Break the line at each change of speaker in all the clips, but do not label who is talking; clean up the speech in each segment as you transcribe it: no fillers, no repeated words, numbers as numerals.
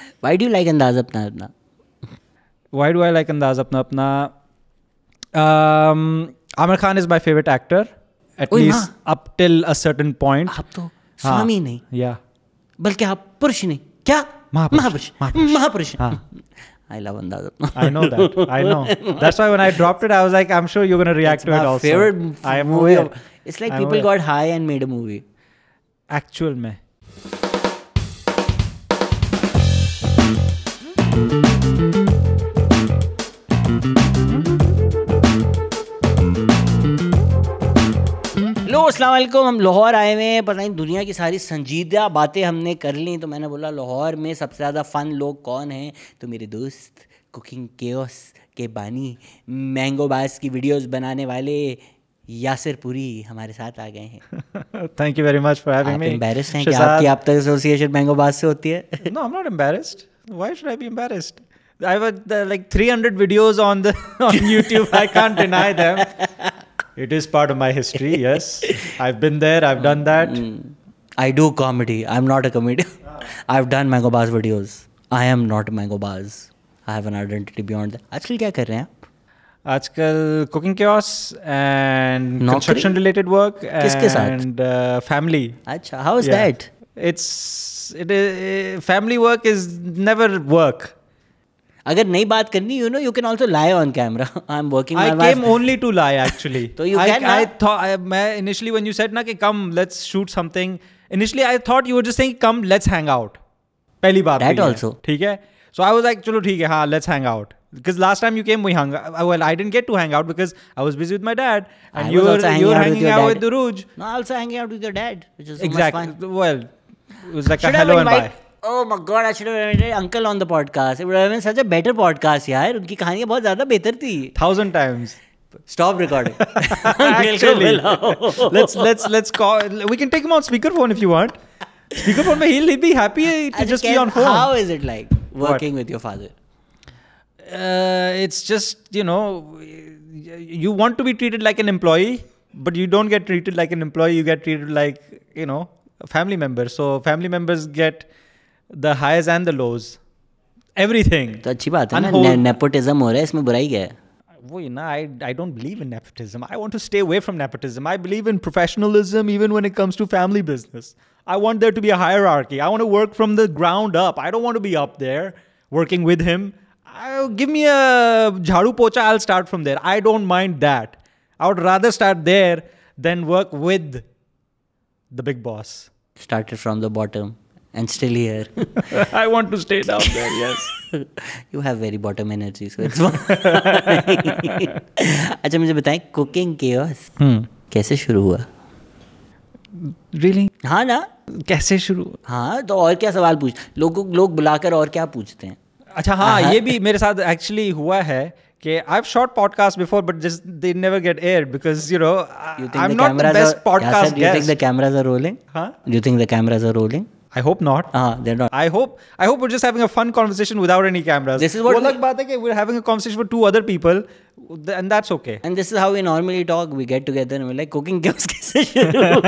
Why do you like Andaz Apna Apna?
Why do I like Andaz Apna Apna? Aamir Khan is my favorite actor, at least up till a certain point.
आप तो स्वामी नहीं,
Yeah.
बल्कि आप पुरुष नहीं, क्या महापुरुष महापुरुष. I love Andaz Apna.
I know that. I know. That's why when I dropped it, I was like, I'm sure you're gonna react to it also.
Favorite
I am
movie.
aware.
It's like people got high and made a movie.
Actual में.
लो अस्सलाम वालेकुम. हम लाहौर आए हुए हैं, पता नहीं दुनिया की सारी संजीदा बातें हमने कर ली. तो मैंने बोला लाहौर में सबसे ज़्यादा फ़न लोग कौन हैं. तो मेरे दोस्त कुकिंग केओस के बानी, मैंगोबाज की वीडियोस बनाने वाले यासर पुरी हमारे साथ आ गए हैं.
Thank you very much for having me.
Embarrassed हैं कि आपकी अब तक एसोसिएशन मैंगोबाज से होती है?
No, I'm not embarrassed. Why should I be embarrassed? I have like 300 videos on YouTube. I can't deny them. It is part of my history. Yes, I've been there. I've done that.
I do comedy. I'm not a comedian. I've done Mangobaaz videos. I am not Mangobaaz. I have an identity beyond that. आजकल क्या कर रहे हैं आप?
आजकल cooking chaos and construction related work
किसके साथ?
and family.
अच्छा, how is that?
Family work is never work.
अगर नई बात करनी, you can also lie on camera. I'm working.
I came only to lie actually.
So you can.
I thought initially when you said na कि come let's shoot something. Initially I thought you were just saying come let's hang out. पहली बात.
That also.
ठीक है. So I was like चलो ठीक है हाँ let's hang out. Because last time you came we hung. Well, I didn't get to hang out because I was busy with my dad and you were hanging out with Duruj.
No, also hanging out with your dad, which is so
exactly.
much fun.
Well, it was like a hello and bye.
Oh my God, I should have invited uncle on the podcast. It would have been such a better podcast, यार. उनकी कहानियाँ बहुत ज़्यादा बेहतर थी.
1,000 times.
Stop recording.
Actually, let's call. We can take him on speakerphone if you want. Speakerphone, में he'll be happy to just be on phone.
How is it like working with your father?
It's just you want to be treated like an employee, but you don't get treated like an employee. You get treated like a family member. So family members get the highs and the lows, everything.
तो अच्छी बात है ना. Nepotism हो रहा है, इसमें बुराई क्या है?
वही ना. I don't believe in nepotism. I want to stay away from nepotism. I believe in professionalism even when it comes to family business. I want there to be a hierarchy. I want to work from the ground up. I don't want to be up there working with him. Give me a jharu pocha, I'll start from there. I don't mind that. I would rather start there than work with the big boss.
Started from the bottom and still here.
I want to stay down there, yes.
You have very bottom energy, so it's fine. अच्छा मुझे बताएं, cooking chaos कैसे शुरू हुआ?
Really?
हाँ ना.
कैसे शुरू?
हाँ तो और क्या सवाल पूछ, लोग बुलाकर और क्या पूछते हैं?
अच्छा हाँ, ये भी मेरे साथ एक्चुअली हुआ है कि I've shot podcasts before, but just they never get aired because I'm not the best podcast guest.
Do you think the cameras are rolling?
Huh?
Do you think the cameras are rolling?
I hope not.
They're not.
I hope we're just having a fun conversation without any cameras.
This is what
अलग बात है कि we're having a conversation with 2 other people, and that's okay.
And this is how we normally talk. We get together and we're like, cooking कैसे शुरू?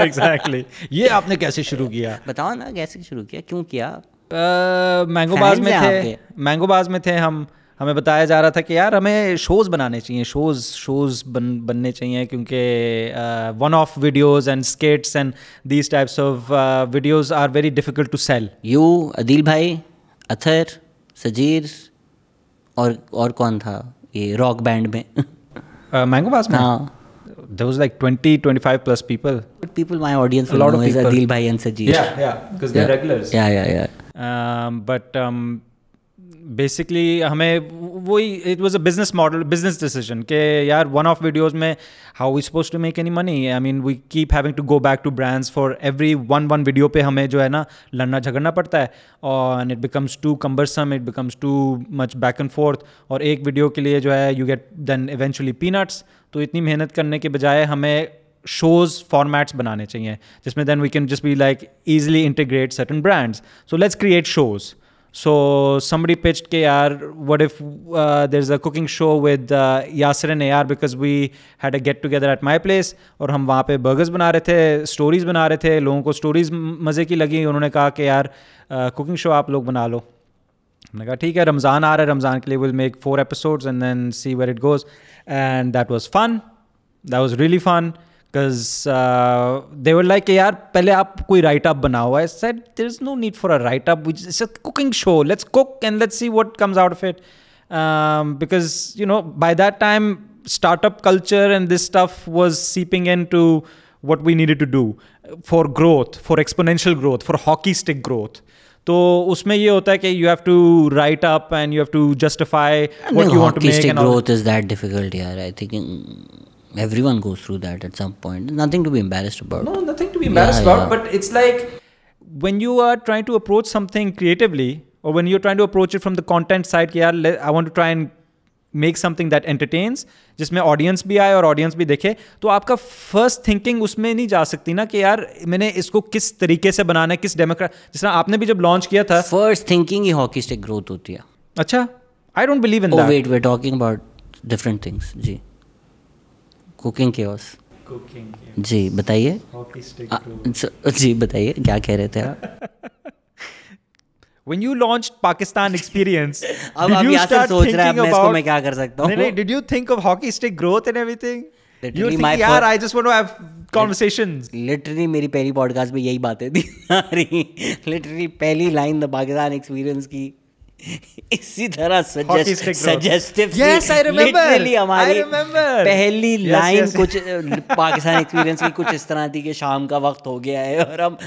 Exactly. ये आपने कैसे शुरू किया?
बताओ ना कैसे शुरू किया, क्यों किया?
मैंगोबाज में थे हम. हमें बताया जा रहा था कि यार हमें शोज़ बनाने चाहिए, शोज़ बनने चाहिए क्योंकि one of videos and skits and these types of videos are very difficult to sell.
You, Adeel भाई, अथर, सजीर और कौन था ये रॉक बैंड में?
मैंगोबाज में? हाँ. There was like 20-25 plus people.
But people, my audience will know is Adil Bhai and Sajid.
Yeah, because they're regulars.
Yeah.
But basically हमें वही, it was a business decision कि यार one-off videos में how we supposed to make any money? I mean, we keep having to go back to brands for every one video पे हमें जो है ना लड़ना झगड़ना पड़ता है, and it becomes too cumbersome, it becomes too much back and forth. और एक वीडियो के लिए जो है you get then eventually peanuts. तो इतनी मेहनत करने के बजाय हमें shows formats बनाने चाहिए जिसमें then we can just be like easily integrate certain brands. So let's create shows. So somebody pitched ke yaar, what if there's a cooking show with Yaser and AR, because we had a get together at my place और हम वहाँ पे burgers बना रहे थे, stories बना रहे थे, लोगों को stories मज़े की लगी, उन्होंने कहा कि यार cooking show आप लोग बना लो. हमने कहा ठीक है, रमज़ान आ रहा है, रमज़ान के लिए we'll make 4 episodes and then see where it goes. And that was fun. That was really fun. Because they were like, यार पहले आप कोई write up बनाओ. I said there's no need for a write up. It's a cooking show. Let's cook and let's see what comes out of it. Because you know, by that time, startup culture and this stuff was seeping into what we needed to do for growth, for exponential growth, for hockey stick growth. तो उसमें ये होता है कि you have to write up and you have to justify what you want to make.
Hockey stick
and all.
growth is that difficult, यार. I think everyone goes through that at some point. Nothing to be embarrassed about.
No, nothing to be embarrassed about. But it's like when you are trying to approach something creatively, or when you're trying to approach it from the content side, कि यार I want to try and make something that entertains, जिसमें audience भी आए और audience भी देखे, तो आपका first thinking उसमें नहीं जा सकती ना कि यार मैंने इसको किस तरीके से बनाना है, किस डेमोक्रेट, जिस तरह आपने भी जब लॉन्च किया था.
First thinking ही hockey stick growth होती है.
अच्छा, I don't believe in that.
Oh wait, we're talking about different things. Ji. Cooking chaos. जी बताइए. जी बताइए क्या कह रहे थे आप.
When you launched Pakistan Experience,
अब
did you
यासर
start
सोच रहा है
thinking
अब मैं इसको
about?
मैं क्या कर सकता हूँ.
नहीं, did you think of hockey stick growth and everything? You were
Literally
thinking, यार I just want to have conversations.
Literally मेरी पहली पॉडकास्ट में यही बातें थी. लिटरली पहली लाइन द पाकिस्तान एक्सपीरियंस की इसी तरह suggestive.
Yes, I remember.
Literally हमारी
I remember.
पहली
Yes,
लाइन
yes.
कुछ पाकिस्तान एक्सपीरियंस की कुछ इस तरह थी कि शाम का वक्त हो गया है और हम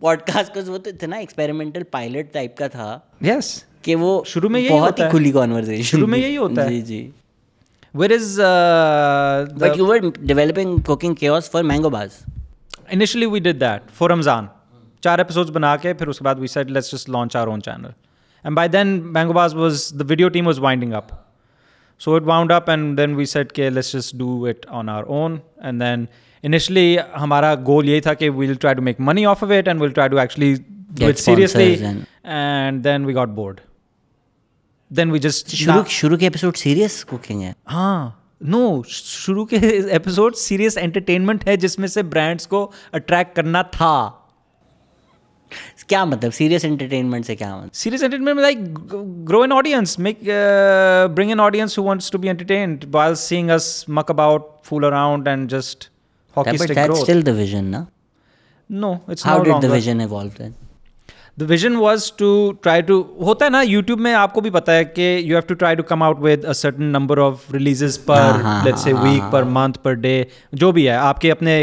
पॉडकास्ट को, वो तो इतना एक्सपेरिमेंटल पायलट टाइप का था.
Yes.
कि वो
शुरू में यही
बहुत
होता
ही
है.
खुली कॉन्वर्सेशन.
शुरू में यही होता है.
जी जी.
Whereas
But you were developing cooking chaos for Mangobaaz.
initially we did that for Ramzan. 4 episodes बना के फिर उसके बाद we said let's just launch our own channel. And by then Mangobaaz the video team was winding up. So it wound up and then we said okay, let's just do it on our own. And then initially हमारा goal यही था कि we'll try to make money off of it and we'll try to actually do it seriously. And then we got bored. Then we just
शुरू के episode serious cooking है.
हाँ, no, शुरू के एपिसोड सीरियस एंटरटेनमेंट है जिसमें से brands को अट्रैक्ट करना था.
क्या मतलब सीरियस एंटरटेनमेंट से क्या मतलब?
Serious entertainment, like grow an audience, bring an audience who wants to be entertained while seeing us muck about, fool around, and just hockey stick growth.
But that's still the vision, na?
No, it's
How
no
did
longer.
the vision evolve then?
The vision was to try to, होता है ना YouTube में आपको भी पता है कि you have to try to come out with a certain number of releases per let's say week, per month, per day, जो भी है आपके अपने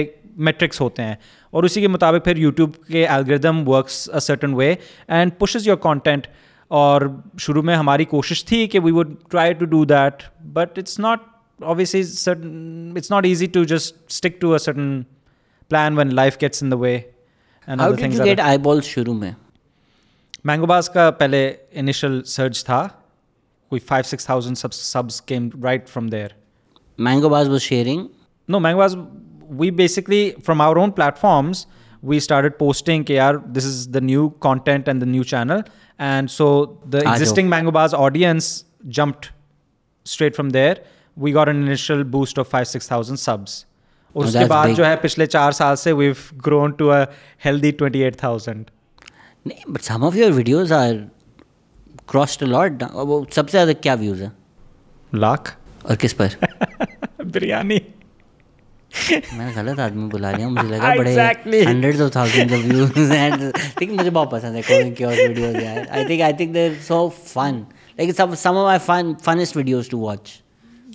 metrics होते हैं और उसी के मुताबिक फिर YouTube के algorithm works a certain way and pushes your content. और शुरू में हमारी कोशिश थी कि we would try to do that, but it's not obviously certain, it's not easy to just stick to a certain plan when life gets in the way and
How
other
did
things.
you get eyeballs शुरू में?
Mangobaaz का पहले initial surge था, कोई 5,000-6,000 subs came right from there.
Mangobaaz was sharing?
No, Mangobaaz, we basically from our own platforms we started posting कि यार this is the new content and the new channel, and so the existing Mangobaaz audience jumped straight from there. We got an initial boost of 5,000-6,000 subs. और उसके बाद जो है पिछले 4 साल से we've grown to a healthy 28,000.
नहीं, but some of your videos are crossed a lot. वो सबसे ज़्यादा क्या व्यूज़ है?
लाख.
और किस पर?
बिरयानी.
मैंने गलत आदमी बुला लिया, मुझे लगा बड़े hundreds of thousands of views and लेकिन मुझे बहुत पसंद है cooking chaos videos यार. I think they're so fun. Like some of my funnest videos to watch.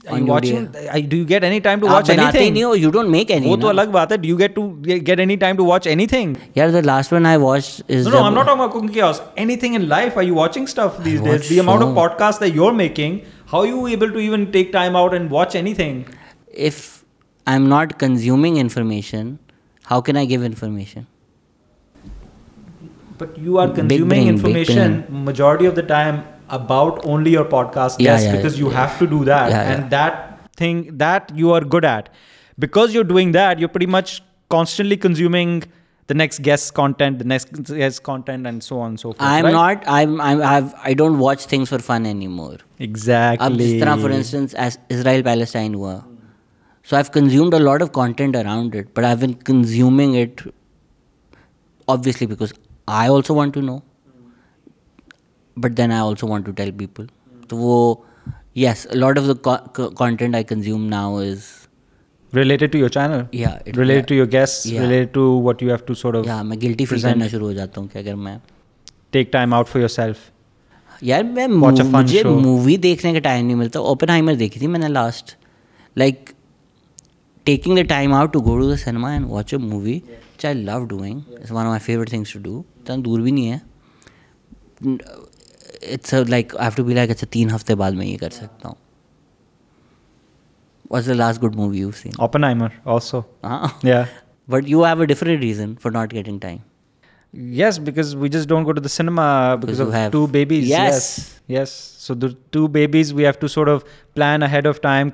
Are you watching? Do you get any time to watch anything?
नहीं हो, you don't make any.
वो तो अलग बात है. Do you get any time to watch anything?
Yeah, the last one I watched is.
No, I'm not talking about cooking chaos. Anything in life? Are you watching stuff these days? The amount of podcasts that you're making, how are you able to even take time out and watch anything?
If I'm not consuming information, how can I give information?
But you are consuming information majority of the time about only your podcast guests because you have to do that and that thing that you are good at. Because you're doing that, you're pretty much constantly consuming the next guest content, the next guest content, and so on and so forth.
I'm
right?
not. I don't watch things for fun anymore.
Exactly.
अब जिस तरह, for instance, as Israel Palestine हुआ, so I've consumed a lot of content around it, but I've been consuming it obviously because I also want to know, but then I also want to tell people. So वो, yes, a lot of the content I consume now is
related to your channel.
Yeah.
Related to your guests.
Yeah.
Related to what you have to sort of.
Yeah, मैं guilty feel
present.
करना शुरू हो जाता हूँ कि अगर मैं
Take time out for yourself.
यार मैं
Watch a fun
मुझे
show.
मूवी देखने का टाइम नहीं मिलता. ओपेनहाइमर देखी थी मैंने last. Like taking the time out to go to the cinema and watch a movie, which I love doing. It's one of my favorite things to do. इतना दूर भी नहीं है. It's a, like I have to be like अच्छा 3 हफ्ते बाद मैं ये कर सकता हूँ. What's the last good movie you've seen?
Oppenheimer also. Yeah.
But you have a different reason for not getting time.
Yes, because we just don't go to the cinema because of
have
2 babies. Yes. So the 2 babies, we have to sort of plan ahead of time.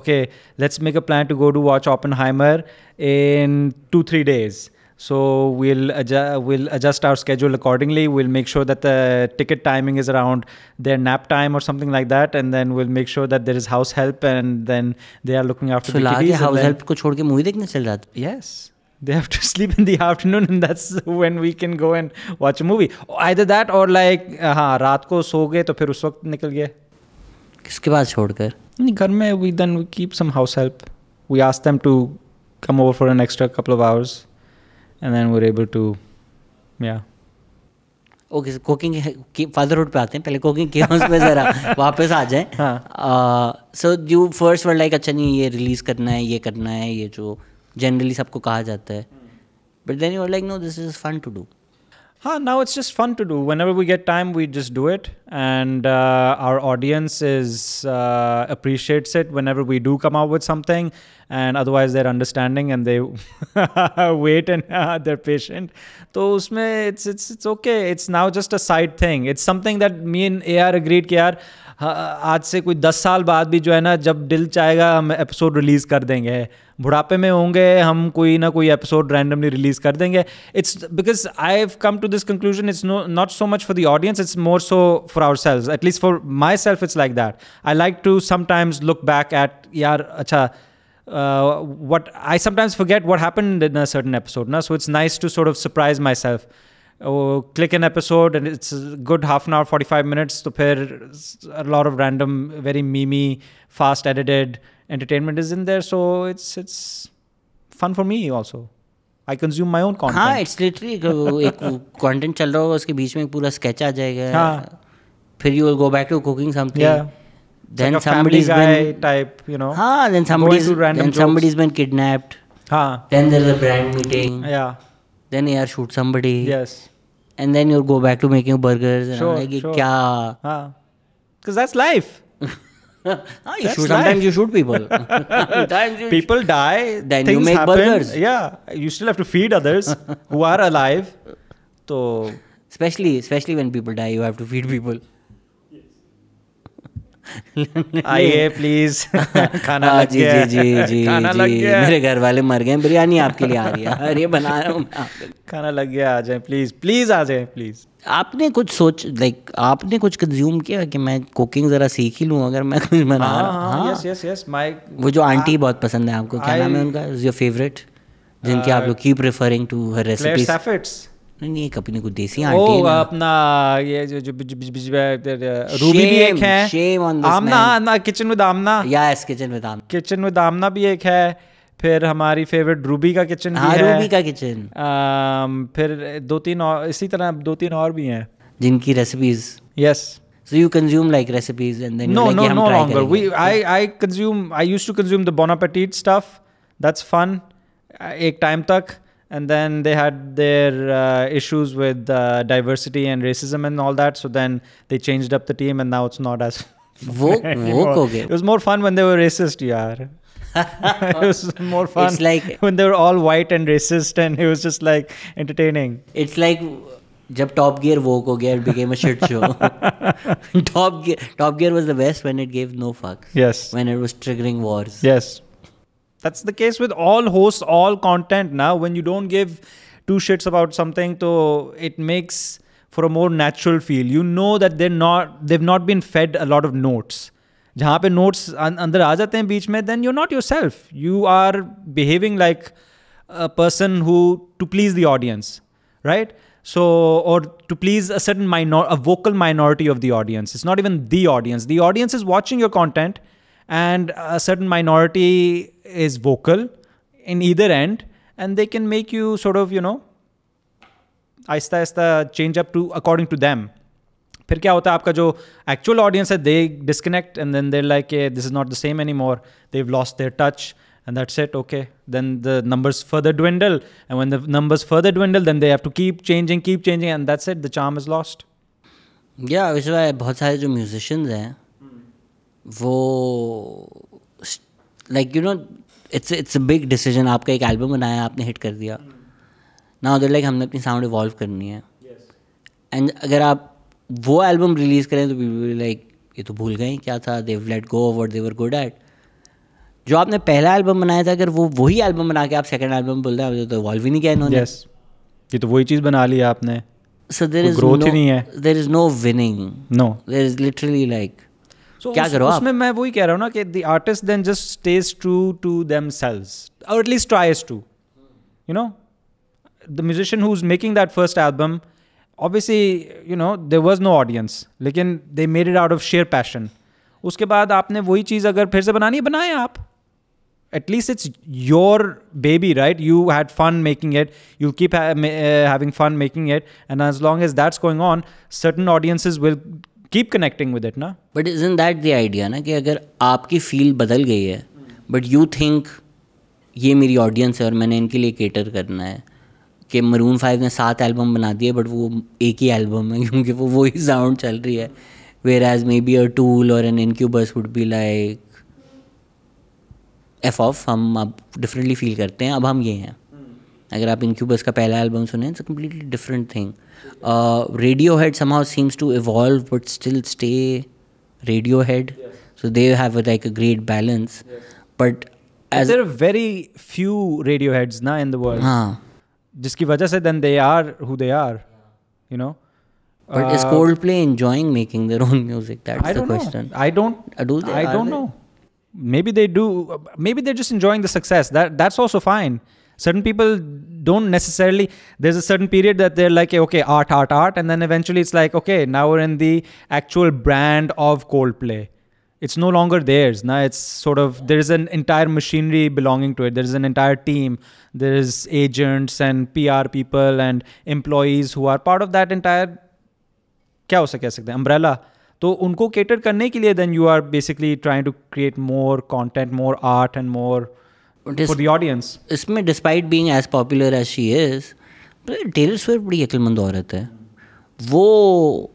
Okay, let's make a plan to go to watch Oppenheimer in 2-3 days. So we'll adjust our schedule accordingly. We'll make sure that the ticket timing is around their nap time or something like that, and then we'll make sure that there is house help, and then they are looking after the kiddies.
So house help को छोड़ के movie देखने चल जाते.
Yes. They have to sleep in the afternoon, and that's when we can go and watch a movie. Either that or like रात को सो गए तो फिर उस वक्त निकल गए.
किसके पास छोड़कर?
घर में we keep some house help. We ask them to come over for an extra couple of hours, and then we're able to, yeah.
Okay, cooking fatherhood पे आते हैं. पहले कुकिंग किया उसमें ज़रा वापस आ जाएं. So you first were like अच्छा नहीं ये रिलीज़ करना है, ये करना है, ये जो जनरली सबको कहा जाता है. But then you are like no this is fun to do.
Now it's just fun to do. Whenever we get time, we just do it, and our audience appreciates it whenever we do come out with something, and otherwise they're understanding and they wait and they're patient. So usme it's okay. It's now just a side thing. It's something that me and AR agreed कि यार आज से कोई 10 साल बाद भी जो है ना, जब दिल चाहेगा हम एपिसोड रिलीज़ कर देंगे. बुढ़ापे में होंगे हम, कोई ना कोई एपिसोड रैंडमली रिलीज़ कर देंगे. It's because I have come to this conclusion, it's not so much for the audience, it's more so for ourselves. At least for myself it's like that. I like to sometimes look back at यार अच्छा what I sometimes forget what happened in a certain episode, na? So it's nice to sort of surprise myself. Click an episode and it's a good half an hour, 45 minutes. So phir a lot of random, very memey, fast edited entertainment is in there. So it's fun for me also. I consume my own content.
हाँ, it's literally एक content चल रहा होगा, उसके बीच में एक पूरा sketch आ जाएगा. हाँ. फिर you will go back to cooking something.
Yeah.
Then
like
somebody's
been type, you know.
हाँ, then somebody's been kidnapped.
हाँ.
Then there's a brand meeting.
Yeah.
Then you shoot somebody.
Yes.
And then you go back to making burgers. And
sure,
like,
sure.
क्या?
हाँ. Because that's life.
Sometimes you shoot people.
People die.
Then
things
you make
happen.
burgers.
Yeah. You still have to feed others who are alive. So.
Especially when people die, you have to feed people.
आइए please खाना लग गया.
जी
खाना लग गया.
मेरे घर वाले मर गए, बिरयानी आपके लिए आ रही है. अरे बना रहा हूँ मैं.
खाना लग गया, आ जाए प्लीज आ जाए प्लीज.
आपने कुछ आपने कुछ कंज्यूम किया कि मैं कुकिंग जरा सीख ही लूँ अगर मैं कुछ बना रहा हूँ.
यस माय
वो जो आंटी बहुत पसंद है आपको, क्या नाम है उनका, इज योर फेवरेट, जिनके आप लोग keep referring to her recipes. नहीं एक अपनी कुछ देसी आंटी है ना.
अपना ये जो रूबी भी एक है. Aamna kitchen with Aamna.
Yes kitchen with Aamna
भी एक है. फिर हमारी फेवरेट रूबी का किचन भी है.
रूबी का किचन.
फिर 2-3 और इसी तरह 2-3 और भी हैं
जिनकी recipes.
Yes.
So you consume like recipes and then
no longer. I used to consume the Bon Appetit stuff. That's fun. एक टाइम तक. And then they had their issues with diversity and racism and all that. So then they changed up the team and now it's not as It was more fun when they were racist, yaar. It was more fun. It's like when they were all white and racist and it was just like entertaining.
It's like जब Top Gear woke हो गया, it became a shit show. Top Gear was the best when it gave no fucks.
Yes.
When it was triggering wars.
Yes. That's the case with all hosts, all content now. When you don't give two shits about something, तो it makes for a more natural feel. You know that they've not been fed a lot of notes. जहाँ पे notes अंदर आ जाते हैं बीच में, then you're not yourself. You are behaving like a person who to please the audience, right? So, or to please a certain a vocal minority of the audience. It's not even the audience. The audience is watching your content, and a certain minority is vocal in either end, and they can make you sort of, Aahista Aahista change up to according to them. फिर क्या होता है, आपका जो actual audience है, they disconnect and then they're like, hey, this is not the same anymore. They've lost their touch and that's it. Okay. Then the numbers further dwindle, and when the numbers further dwindle, then they have to keep changing and that's it. The charm is lost.
Yeah, which is why बहुत सारे जो musicians हैं वो like it's a big decision. आपका एक album बनाया, आपने hit कर दिया. Now they're like हमने अपनी sound evolve करनी है. And अगर आप वो album release करें तो people will be like ये तो भूल गए क्या था. They've let go of what they were good at. जो आपने पहला एल्बम बनाया था, अगर वो वही एल्बम बना के आप सेकंड एल्बम बोल रहे हैं, तो इवॉल्व ही नहीं किया इन्होंने.
Yes. ये तो वही चीज़ बना लिया आपने.
So there is no winning.
No.
There is literally like
so
क्या करो आप.
उसमें मैं वही कह रहा हूँ ना कि the artist then just stays true to themselves, or at least tries to. The musician who's making that first album, obviously, there was no audience, लेकिन they made it out of sheer passion. उसके बाद आपने वही चीज़ अगर फिर से बनानी है, बनाए आप. At least it's your baby, right? You had fun making it. You'll keep having fun making it. And as long as that's going on, certain audiences will keep connecting with it, na?
But isn't that the idea, ना कि अगर आपकी feel बदल गई है, but you think ये मेरी audience है और मैंने इनके लिए केटर करना है, कि मरून 5 ने 7 एल्बम बना दिए बट वो एक ही एल्बम है क्योंकि वो वही साउंड चल रही है. Whereas maybe a Tool or an Incubus would be like F off, हम अब डिफरेंटली फील करते हैं, अब हम ये हैं. अगर आप Incubus का पहला एल्बम सुने, it's a completely different thing. Radiohead somehow seems to evolve but still stay Radiohead. Yes. So they have like a great balance. Yes. But
there are very few Radioheads na in the world.
हाँ.
जिसकी वजह से then they are who they are,
But is Coldplay enjoying making their own music? That's the question.
I don't know. Maybe they do. Maybe they're just enjoying the success. That's also fine. Certain people don't necessarily. There's a certain period that they're like, okay, art, and then eventually it's like, okay, now we're in the actual brand of Coldplay. It's no longer theirs. Now it's sort of, there's an entire machinery belonging to it. There's an entire team. There's agents and PR people and employees who are part of that entire, क्या उसे कह सकते हैं, umbrella. तो उनको cater करने के लिए then you are basically trying to create more content, more art and more for the audience.
इसमें despite being as popular as she is, Taylor Swift बड़ी अक्लमंद औरत है. वो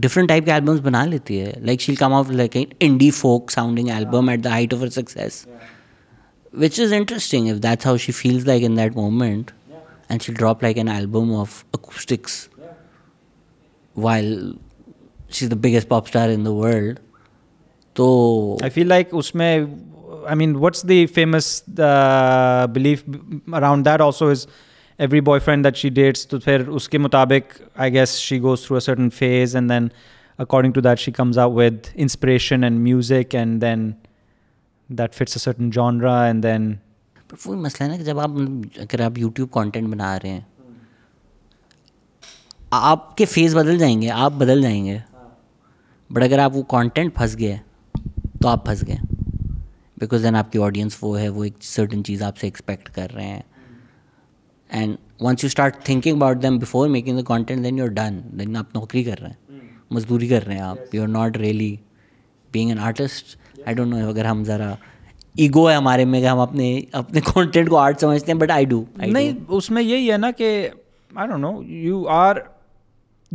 different type के albums बना लेती है. Like she'll come out with like an indie folk sounding album at the height of her success. Which is interesting if that's how she feels like in that moment. And she'll drop like an album of acoustics while she's the biggest pop star in the world. So
I feel like usme, I mean, what's the famous belief around that also is every boyfriend that she dates, to phir uske mutabik, I guess she goes through a certain phase and then according to that she comes out with inspiration and music and then that fits a certain genre and then.
But वही मसला है ना कि जब अगर आप YouTube content बना रहे हैं, आपके फेस बदल जाएंगे, आप बदल जाएंगे. बट अगर आप वो कंटेंट फंस गए तो आप फंस गए, बिकॉज देन आपकी ऑडियंस वो है, वो एक सर्टन चीज़ आपसे एक्सपेक्ट कर रहे हैं. And once you start thinking about them before making the content, then you are done. Then आप नौकरी कर रहे हैं, मजदूरी कर रहे हैं आप. You are not really being an artist. I don't know अगर हम ज़रा ईगो है हमारे में कि हम अपने कंटेंट को आर्ट समझते हैं, बट आई डू नहीं.
उसमें यही है ना कि आई don't no,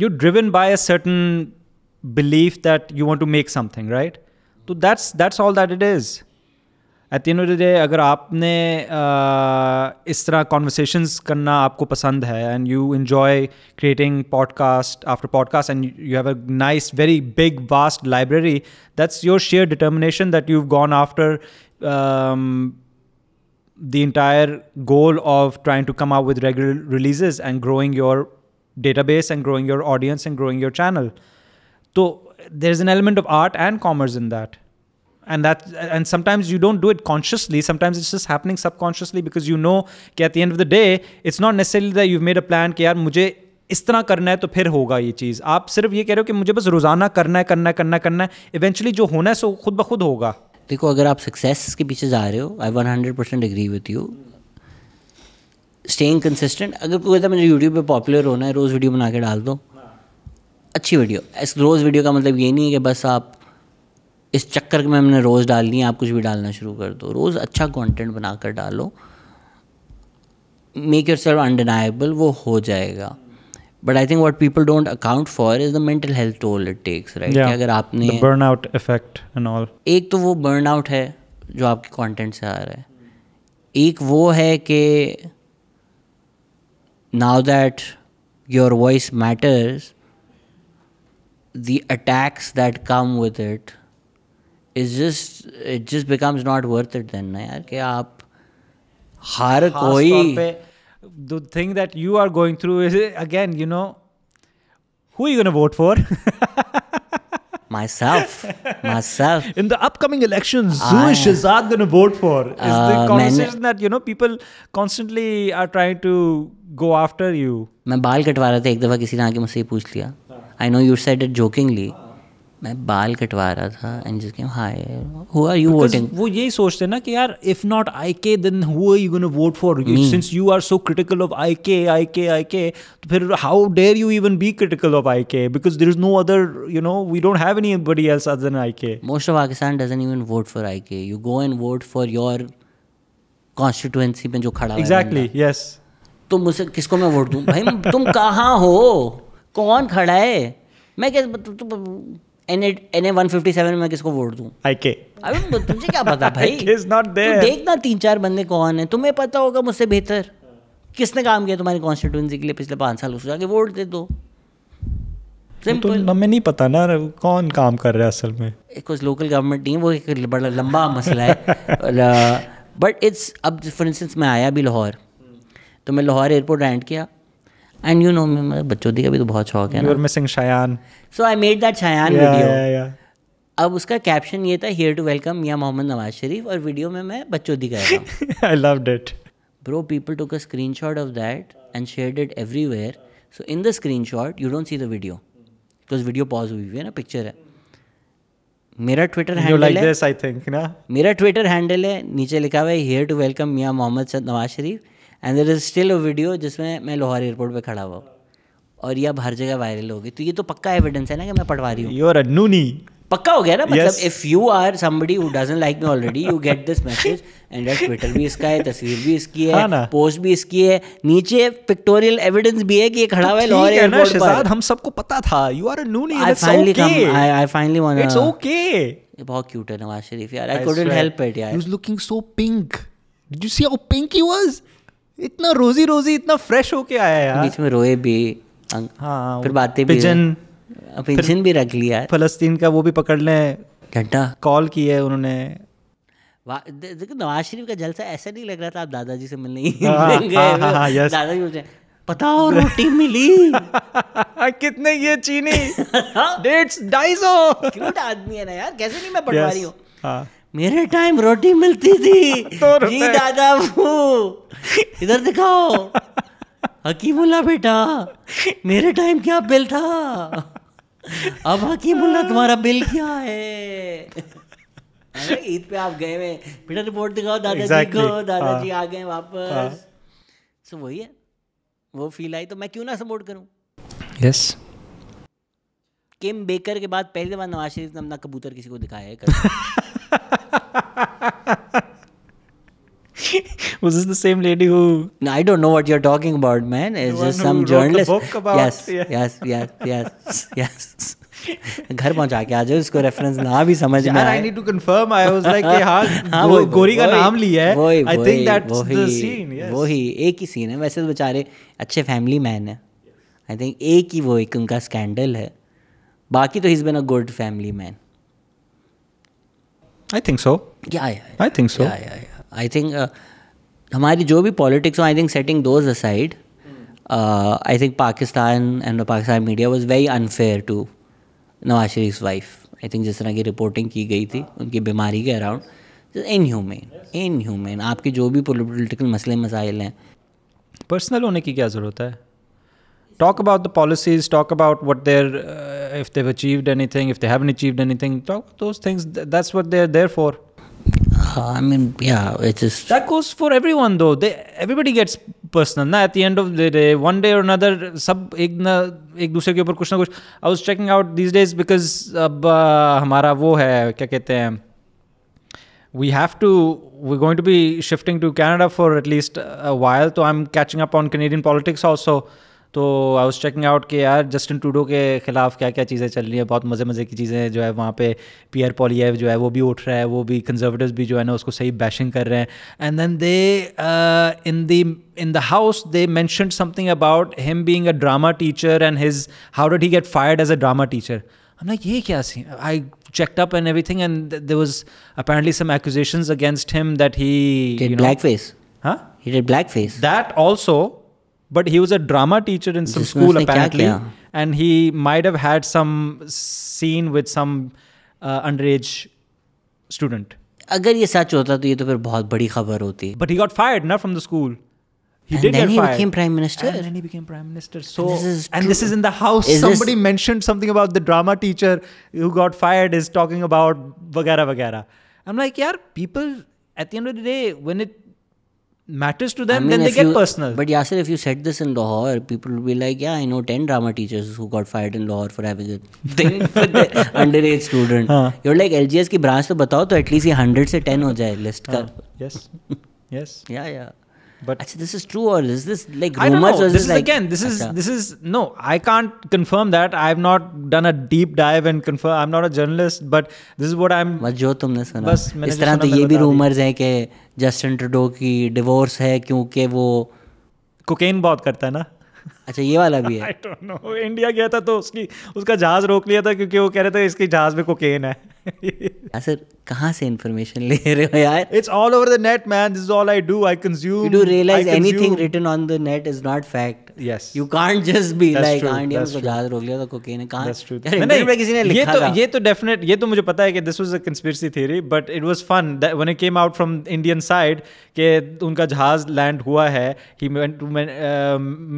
you're driven by a certain belief that you want to make something, right? So that's all that it is. At the end of the day, अगर आपने इस तरह conversations करना आपको पसंद है and you enjoy creating podcast after podcast and you have a nice, very big, vast library, that's your sheer determination that you've gone after the entire goal of trying to come out with regular releases and growing your database and growing your audience and growing your channel. So there's an element of art and commerce in that. And sometimes you don't do it consciously. Sometimes it's just happening subconsciously because you know कि at the end of the day, it's not necessarily that you've made a plan कि यार मुझे इस तरह करना है तो फिर होगा ये चीज़. आप सिर्फ ये कह रहे हो कि मुझे बस रोज़ाना करना है. Eventually जो होना है सो खुद ब खुद होगा.
देखो, अगर आप सक्सेस के पीछे जा रहे हो, I 100% agree with you. Staying consistent. अगर कोई कहता है मुझे यूट्यूब पे पॉपुलर होना है, रोज़ वीडियो बना के डाल दो, अच्छी वीडियो. रोज़ वीडियो का मतलब ये नहीं है कि बस आप इस चक्कर में हमने रोज़ डालनी है, आप कुछ भी डालना शुरू कर दो. रोज़ अच्छा कंटेंट बनाकर डालो, मेक योरसेल्फ अनडिनाइबल, वो हो जाएगा. But I think what people don't account for is the mental health toll it takes, right? अगर आपने
बर्नआउट इफेक्ट एंड ऑल, एक
तो वो बर्नआउट है जो आपके कंटेंट से आ रहा है, एक वो है कि now that your voice matters, the attacks that come with it it just becomes not worth it then, ना यार, कि आप हर कोई.
The thing that you are going through is, again, you know, who are you going to vote for?
Myself.
In the upcoming elections, who is Shehzad going to vote for? Is the conversation that, you know, people constantly are trying to go after you.
मैं बाल कटवा रहा था एक दफ़ा, किसी ने आके मुझसे पूछ लिया. I know you said it jokingly. मैं बाल कटवा रहा था and just came, hi, who are you voting?
वो यही सोचते हैं ना कि यार if not IK then who are you gonna vote for? Since you are so critical of IK, तो फिर how dare you even be critical of IK? Because there is no other, you know, we don't have anybody else other than IK.
Most of Pakistan doesn't even vote for IK. You go and vote for your constituency में जो खड़ा है.
Exactly, yes.
तो मुझसे किसको मैं vote दूं? भाई तुम कहाँ हो, कौन खड़ा है? मैं क्या NA 157 में किसको वोट दूं?
IK.
अबे तुझे क्या पता भाई?
IK is not there.
तू देखना 3-4 बंदे कौन है, तुम्हें पता होगा मुझसे बेहतर किसने काम किया तुम्हारी कॉन्स्टिट्यूएंसी के लिए पिछले 5 साल, उसको जाके वोट दे दो.
तो हमें नहीं पता ना कौन काम कर रहा है असल में.
कुछ लोकल गवर्नमेंट नहीं, वो एक बड़ा लंबा मसला है. बट इट्स, अब फॉर इंस्टेंस मैं आया भी लाहौर, तो मैं लाहौर एयरपोर्ट लैंड किया एंड यू नो मैं बच्चों का भी तो बहुत शौक है ना.
You were missing Shayan.
So I made that Shayan video.
Yeah.
अब उसका कैप्शन ये था, here to welcome Mian Mohammad Nawaz शरीफ, और वीडियो में मैं बच्चोदी कर रहा हूँ.
I loved it.
Bro, people took a screenshot of that and shared it everywhere. So in the screenshot you don't see the video because video pause हुई है ना, पिक्चर है. मेरा Twitter handle
like this, I think, ना?
मेरा Twitter handle है, नीचे लिखा हुआ है here to welcome Mian Mohammad Nawaz Sharif, and there is still a video जिसमें मैं लाहौर एयरपोर्ट पे खड़ा हुआ, और ये अब हर जगह वायरल हो गई. तो ये तो पक्का एविडेंस है ना कि मैं पटवारी हूँ.
You are a noonie.
पक्का हो गया ना. मतलब if you are somebody who doesn't like me already, you get this message and Twitter भी इसका है, तस्वीर भी इसकी है, पोस्ट भी इसकी है, नीचे पिक्टोरियल एविडेंस भी है कि ये खड़ा हुआ है लाहौर एयरपोर्ट पर.
हम सबको पता था you are a noonie.
I finally want,
it's okay.
ये बहुत क्यूट है नवाज शरीफ यार. आई कुडंट हेल्प इट यार.
He was looking so pink. Did you see how pink he was? इतना रोजी इतना फ्रेश होके आया यार.
बीच में रोए भी.
हाँ,
फिर बातें भी, पिजन भी रख लिया.
फलस्तीन का वो भी पकड़ लें,
घंटा
कॉल की है उन्होंने.
देखो नवाज शरीफ का जलसा ऐसा नहीं लग रहा था आप दादाजी से मिलने गए. दादाजी मुझे बताओ रोटी मिली
कितने ये चीनी 250.
क्यूट आदमी है ना यार, कैसे नहीं मैं पटवारी हूँ. मेरे टाइम रोटी मिलती थी जी दादा, वो इधर दिखाओ हकीमुल्ला बेटा, मेरे टाइम क्या बिल था, अब हकीमुल्ला तुम्हारा बिल क्या है. ईद पे आप गए हुए, बेटा रिपोर्ट दिखाओ दादाजी को, दादाजी आ गए वापस. सो वही है, वो फील आई, तो मैं क्यों ना सपोर्ट करूं.
यस.
किम बेकर के बाद पहली बार नवाज शरीफ ने अपना कबूतर किसी को दिखाया है.
Was this the same lady who?
No, I don't know what you're talking about, man. It's just some journalist.
Book about,
yes. घर पहुंचा के आ जाओ, इसको रेफरेंस ना भी समझ में आए.
I need to confirm. I was like, हाँ, गोरी का नाम लिया है. I think that's the scene. Yes.
वही एक ही सीन है. वैसे तो बेचारे अच्छे फैमिली मैन है. I think एक ही वो एक उनका स्कैंडल है. बाकी तो he's been a good family man.
I think so.
Yeah.
I think so.
Yeah. I think हमारी जो भी पॉलिटिक्स हो, I think setting those aside, I think Pakistan and the Pakistan media was very unfair to Nawaz Sharif wife. I think जिस तरह की reporting की गई थी उनकी बीमारी के अराउंड, इनह्यूमेन. आपके जो भी पॉलिटिकल मसले मसाइल हैं,
पर्सनल होने की क्या ज़रूरत है? Talk about the policies, talk about what they're, if they've achieved anything, if they haven't achieved anything, talk those things. That's what they're there for.
I mean, yeah, it's just...
That goes for everyone though. Everybody gets personal. Na, at the end of the day, one day or another, सब एक दूसरे के ऊपर कुछ ना कुछ. I was checking out these days because अब हमारा वो है, क्या कहते हैं, we're going to be shifting to Canada for at least a while. So I'm catching up on Canadian politics also. तो आई वाज चेकिंग आउट कि यार जस्टिन ट्रूडो के ख़िलाफ़ क्या क्या चीज़ें चल रही हैं. बहुत मज़े की चीज़ें जो है वहाँ पे. पियर पॉलिएव जो है वो भी उठ रहा है, वो भी कंजर्वेटिव्स भी जो है ना उसको सही बैशिंग कर रहे हैं. And then they in the house they mentioned something about him being a drama teacher and how did he get fired as a drama teacher. I'm like, ये क्या scene? I checked up and everything and there was apparently some accusations against him that he
did blackface.
Huh?
He did blackface.
That also. But he was a drama teacher in some school apparently, and he might have had some scene with some underage student.
अगर ये सच होता तो ये तो फिर बहुत बड़ी खबर होती.
But he got fired, not from the school. He
and
did
then
get
he
fired.
became prime minister.
And then he became prime minister. So this is in the house. Somebody mentioned something about the drama teacher who got fired is talking about vagara. I'm like, yaar, people at the end of the day, when it matters to them, then they get personal.
But Yaser, if you said this in Lahore, people will be like, yeah, I know 10 drama teachers who got fired in Lahore for having a thing with the underage student. You're like, LGS की branch तो बताओ तो at least ये 100 से 10 हो जाए list का.
Yes.
Yeah.
But
actually, this is true, or is this like rumors?
I don't know. This is
like,
again. This is no. I can't confirm that. I've not done a deep dive and confirm. I'm not a journalist, but this is what I'm.
बस जो तुमने सुना. इस तरह तो ये भी rumors हैं कि जस्टिन ट्रूडो की डिवोर्स है क्योंकि वो
कोकेन बहुत करता है ना.
अच्छा, ये वाला भी है.
I don't know. इंडिया गया था तो उसका जहाज रोक लिया था क्योंकि वो कह रहे थे इसके जहाज में कोकेन है.
सर कहाँ से इन्फॉर्मेशन ले रहे हो यार?
It's all over the net, man. This is all I do. I consume.
You do realize anything written on the net is not fact.
Yes.
You can't just be
That's
like
true.
India में जहाज रोक लिया था cocaine है. कहाँ?
That's true.
नहीं, किसी ने लिखा था.
ये तो definite. ये तो मुझे पता है कि this was a conspiracy theory, but it was fun that when it came out from Indian side कि उनका जहाज land हुआ है. He went to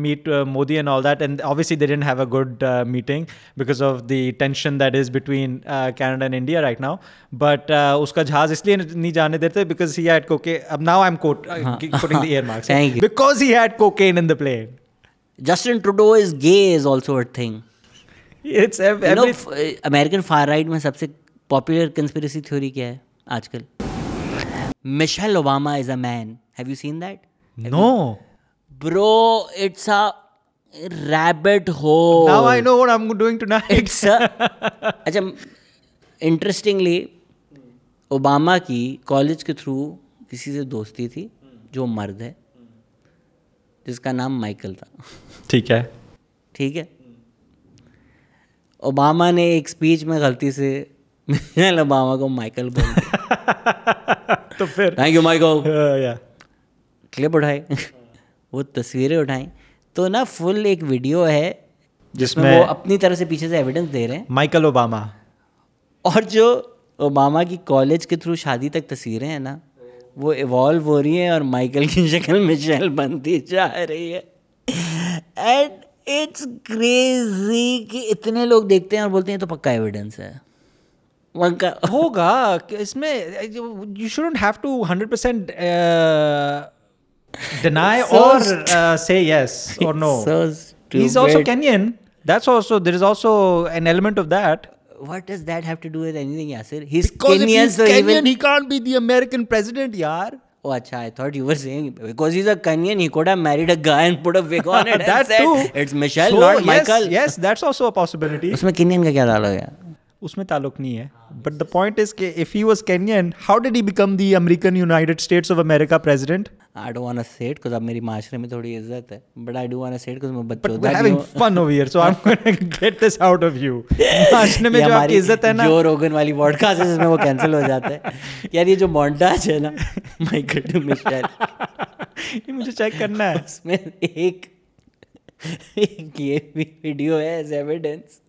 meet Modi and all that, and obviously they didn't have a good meeting because of the tension that is between Canada and India right now. But उसका जहाज इसलिए नहीं जाने देते because he had cocaine. Now I'm putting the ear marks.
Thank you.
Because he had cocaine in the plane.
Justin Trudeau is gay is also a thing.
It's
American far right में सबसे popular conspiracy theory क्या है आजकल? Michelle Obama is a man. Have you seen that?
No.
Bro, it's a rabbit hole.
Now I know what I'm doing tonight.
अच्छा, interestingly, Obama की college के through किसी से दोस्ती थी जो मर्द है जिसका नाम माइकल था.
ठीक है.
ओबामा ने एक स्पीच में गलती से मिशेल ओबामा को माइकल बोल दिया.
तो फिर
थैंक यू माइकल. क्लिप उठाए, वो तस्वीरें उठाई तो ना फुल एक वीडियो है जिसमें वो अपनी तरह से पीछे से एविडेंस दे रहे हैं,
माइकल ओबामा.
और जो ओबामा की कॉलेज के थ्रू शादी तक तस्वीरें हैं ना वो इवॉल्व हो रही हैं और माइकल की शक्ल मिशेल बनती जा रही है. एंड इट्स क्रेजी कि इतने लोग देखते हैं और बोलते हैं तो पक्का एविडेंस है.
होगा इसमें. You shouldn't have to 100% deny or say yes or no. He's also Kenyan. That's also, there is also an element of that.
What does that have to do with anything, Yaser? He's
because
Kenyan,
if he's
so
Kenyan, he can't be the American president, yaar.
Oh, acha, I thought you were saying because he's a Kenyan, he could have married a guy and put a wig on it.
That
and said,
too.
It's Michelle,
so,
not Michael.
Yes, that's also a possibility.
उसमें Kenyan का क्या ताल्लुक है?
उसमें ताल्लुक नहीं है. But the point is कि if he was Kenyan, how did he become the American United States of America president?
I don't want to say it because अब मेरी माशरे में थोड़ी इज्जत है. But I do want to say it because मैं बच्चों.
But we're having fun over here, so I'm going to get this out of you. माशरे में जो आपकी इज्जत है ना.
जो रोगन वाली पॉडकास्ट है जिसमें वो कैंसिल हो जाता है. यार ये जो मॉन्टाज है ना, माइकल टू मिशेल.
ये मुझे चेक करना है.
उसमें एक ये भी वीडियो है एज एविडेंस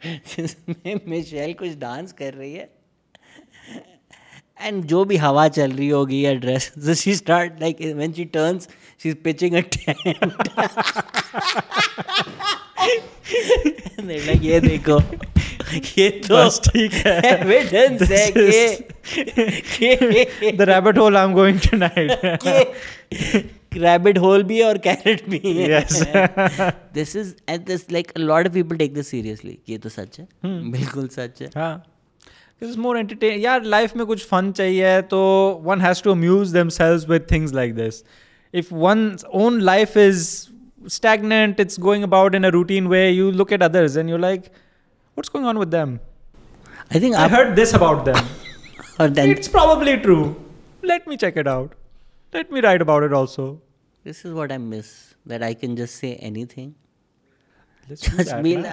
जिसमें मिशेल कुछ डांस कर रही है एंड जो भी हवा चल रही होगी या dress, so she start like when she turns she's pitching a tent. They're like ये देखो ये तो
बस ठीक है,
एविडेंस है कि
the rabbit hole I'm going tonight.
Rabbit hole भी है और कैरेट भी है.
Yes.
This is at this like a lot of people take this seriously. ये तो सच है, बिल्कुल सच है.
हाँ, It's more entertaining. यार लाइफ में कुछ फन चाहिए तो one has to amuse themselves with things like this. If one's own life is stagnant, it's going about in a routine way, you look at others and you're like, what's going on with them?
I think
I heard this about them.
or then
It's probably true. Let me check it out. Let me write about it also.
this is what I miss, that I can just say anything.
Let's do that, man.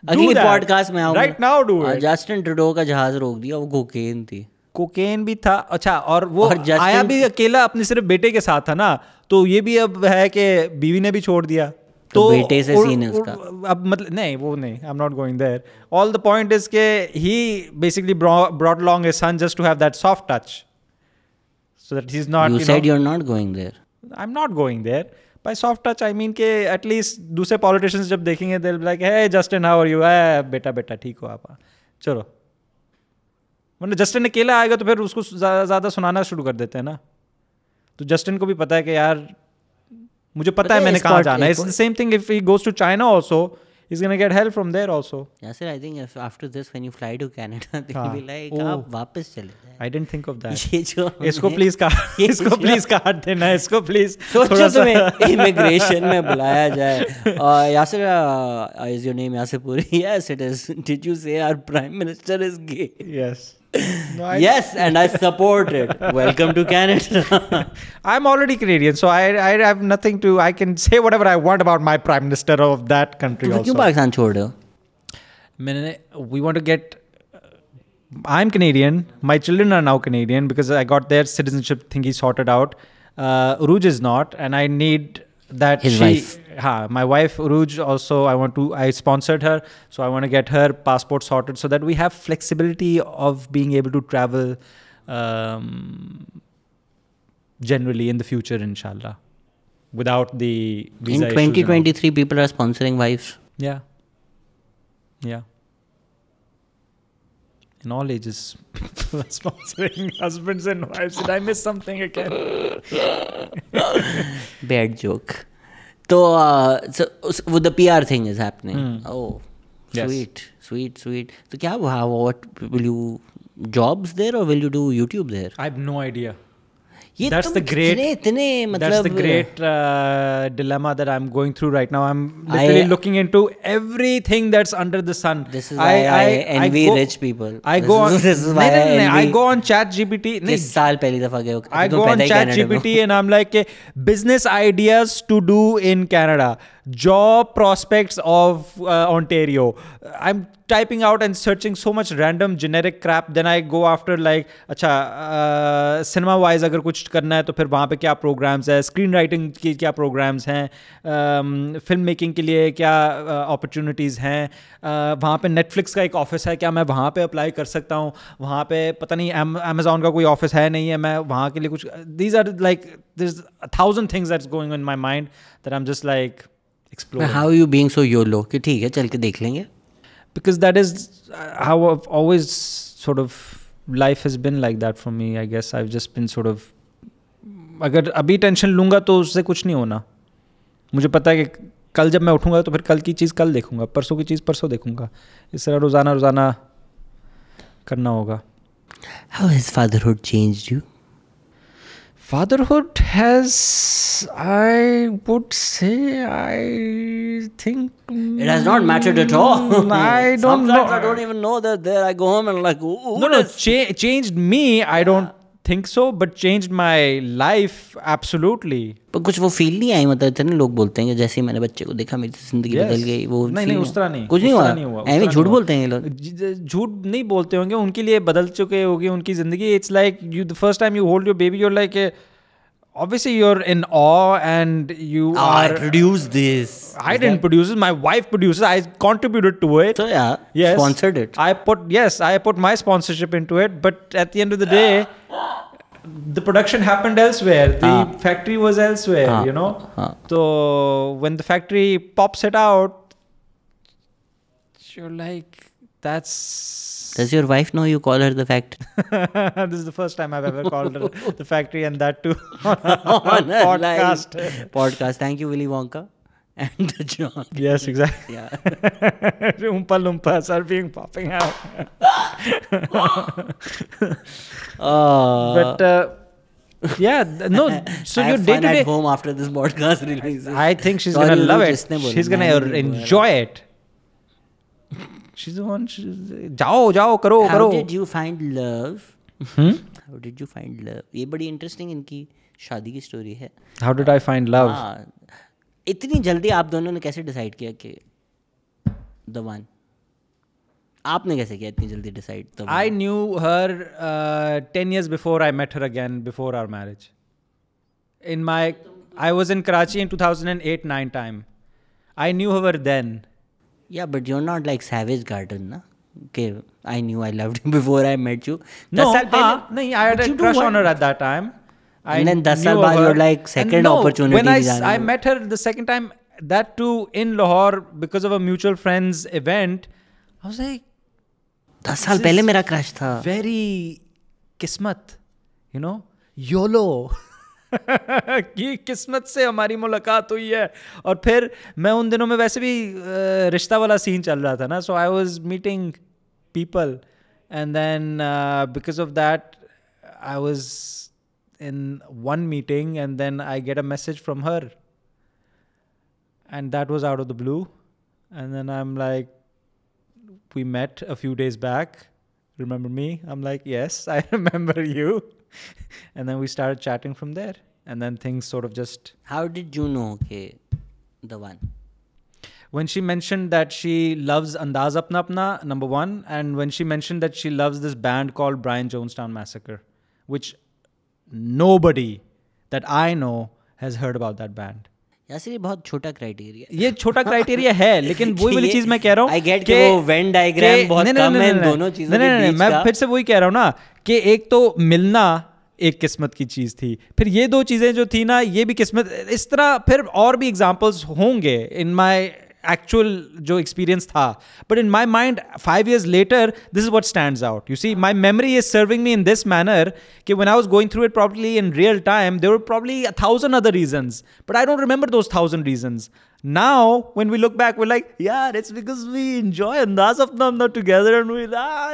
अगली
that.
Podcast में आऊंगा.
Right now do it.
Justin Trudeau का जहाज रोक दिया, वो cocaine थी.
Cocaine भी था. अच्छा, और वो
और Justin-
आया भी अकेला अपने सिर्फ बेटे के साथ था ना, तो ये भी अब है कि बीवी ने भी छोड़ दिया.
तो बेटे से सीन है उसका.
अब मतलब नहीं, वो नहीं, I am not going there. All the point is के he basically brought along his son just to have that soft touch, so that he is not.
You said you're not going there.
I am not going there. By soft touch, I mean के at least दूसरे politicians जब देखेंगे they'll be like, hey Justin, how are you? बेटा बेटा ठीक हो आप, चलो. मतलब जस्टिन अकेला आएगा तो फिर उसको ज़्यादा सुनाना शुरू कर देते हैं ना. तो जस्टिन को भी पता है कि यार मुझे पता है मैंने कहाँ जाना है. It's the same thing if he goes to China also, he's gonna get help from there also.
Yasser, I think if after this when you fly to Canada, they'll be like, आप वापस चले जाए.
I didn't think of that.
ये जो
इसको please काट देना, इसको प्लीज.
सोचो तुम्हें इमिग्रेशन में बुलाया जाए. यासर, is your name Yasser Puri? Yes, it is. Did you say our prime minister is gay?
Yes. No,
Yes, and I support it. Welcome to Canada.
I'm already Canadian, so I have nothing to. I can say whatever I want about my prime minister of that country
तो
also.
क्यों पाकिस्तान छोड़ रहे हो?
We want to get. I'm Canadian. My children are now Canadian because I got their citizenship thingy sorted out. Uruj is not, and I need that.
His wife.
My wife Uruj also. I sponsored her, so I want to get her passport sorted so that we have flexibility of being able to travel generally in the future, inshallah, without the visa
In
issues and all.
2023, people are sponsoring wives.
Yeah. In all ages, people are sponsoring husbands and wives. Did I miss something again?
Bad joke. So with the PR thing is happening. Oh,
Yes.
sweet. So क्या what will you jobs there or will you do YouTube there?
I have no idea.
ये
That's
तुम
the great-
इतने
That's the
मतलब
great dilemma that I'm going through right now. I'm literally looking into everything that's under the sun.
This is why I envy rich people. This is why
I go on ChatGPT.
किस साल पहली दफा गए हो?
I go on ChatGPT and I'm like, business ideas to do in Canada, job prospects of Ontario. I'm typing out and searching so much random generic crap. Then I go after like, अच्छा cinema wise अगर कुछ करना है तो फिर वहाँ पे क्या programs है, screen writing की क्या programs हैं, film making के लिए क्या opportunities हैं, वहाँ पे Netflix का एक office है, क्या मैं वहाँ पे apply कर सकता हूँ, वहाँ पे पता नहीं Amazon का कोई office है नहीं है, मैं वहाँ के लिए कुछ. These are like, there's 1,000 things that's going on in my mind that I'm just like exploring.
How are you being so YOLO कि ठीक है चल के देख लेंगे?
Because that is how I've always sort of, life has been like that for me. I guess I've just been sort of, अगर अभी tension लूँगा तो उससे कुछ नहीं होना. मुझे पता है कि कल जब मैं उठूँगा तो फिर कल की चीज़ कल देखूँगा, परसों की चीज़ परसों देखूँगा. इस तरह रोज़ाना करना होगा.
How has fatherhood changed you?
Fatherhood has, I would say, I think
It has not mattered at all.
I don't know.
Sometimes I don't even know that there. I go home and like,
No, changed me. I don't think so, but changed my life absolutely.
पर कुछ वो feel नहीं आई, मतलब इतने लोग बोलते हैं कि जैसे ही मैंने बच्चे को देखा मेरी जिंदगी बदल गई. वो
नहीं उस तरह नहीं,
कुछ नहीं हुआ. ऐਵੇਂ झूठ बोलते हैं ये लोग.
झूठ नहीं बोलते होंगे, उनके लिए बदल चुके होगी उनकी जिंदगी. It's like you the first time you hold your baby, you're like obviously you're in awe and you
I
are.
produced this.
I didn't produce it. My wife produces. I contributed to it.
So yeah,
Yes.
sponsored it.
I put my sponsorship into it. But at the end of the day, the production happened elsewhere. The factory was elsewhere. You know. So when the factory pops it out, you're like, that's.
Does your wife know you call her the factory?
This is the first time I've ever called her the factory, and that too on a podcast.
Podcast. Thank you, Willy Wonka. And the John.
Yes, exactly.
Yeah.
Oompa Loompas are being popping out. Yeah, no. So your day to day.
At home after this podcast releases.
I think she's gonna love it. She's gonna enjoy it. She's the one. Jao, karo.
How did you find love? How did you find love? ये बड़ी interesting इनकी शादी की story है.
How did I find love?
इतनी जल्दी आप दोनों ने कैसे डिसाइड किया कि the one? आपने कैसे किया इतनी जल्दी decide?
I knew her 10 years before I met her again, before our marriage. I was in Karachi in 2008-9 time. I knew her then.
Yeah, but you're not like Savage Garden, na? Okay, I knew I loved you before I met you.
No, I had a crush on her at that time.
And then 10 saal baad you're like second opportunity.
When I met her the second time, that too in Lahore because of a mutual friend's event, I was like,
10 साल पहले मेरा crush था.
Very किस्मत, you know, YOLO. कि किस्मत से हमारी मुलाकात हुई है. और फिर मैं उन दिनों में वैसे भी रिश्ता वाला सीन चल रहा था ना. So I was meeting people and then because of that I was in one meeting and then I get a message from her and that was out of the blue. And then I'm like, we met a few days back. Remember me? I'm like, yes, I remember you. And then we started chatting from there. And then things sort of just...
How did you know, okay, the one?
When she mentioned that she loves Andaz Apna Apna, number one. And when she mentioned that she loves this band called Brian Jonestown Massacre, which nobody that I know has heard about that band.
यासर ये बहुत छोटा criteria है.
ये छोटा criteria है लेकिन वही वाली चीज मैं कह रहा हूँ.
I get कि वो वेन डायग्राम बहुत कम है इन दोनों चीजों के बीच का.
मैं फिर से वही कह रहा हूँ ना कि एक तो मिलना एक किस्मत की चीज थी, फिर ये दो चीजें जो थी ना ये भी किस्मत. इस तरह फिर और भी एग्जांपल्स होंगे इन माय actual जो experience था. But in my mind 5 years later this is what stands out. You see, my memory is serving me in this manner कि when I was going through it probably in real time there were probably 1,000 other reasons but I don't remember those 1,000 reasons. Now when we look back we're like, yeah, it's because we enjoy Andaz Apna Apna together and it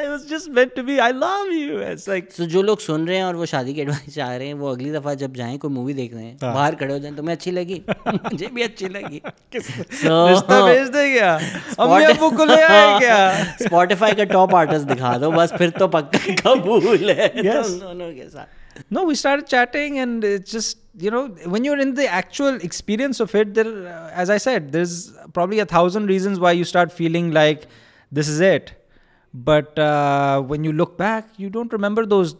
was just meant to be. I love you. It's like
so जो लोग सुन रहे हैं और वो शादी के advice चाह रहे हैं वो अगली दफा जब जाएं कोई मूवी देख रहे हैं बाहर खड़े हो जाएं तुम्हें अच्छी लगी मुझे भी अच्छी लगी
रिश्ता भेज दे क्या अम्मी अब्बू को ले आए क्या
Spotify का टॉप आर्टिस्ट दिखा दो बस फिर तो पक्का कबूल है तुम दोनों के साथ.
No, we started chatting and it's just, you know, when you're in the actual experience of it, there, as I said, there's probably 1,000 reasons why you start feeling like this is it. But when you look back, you don't remember those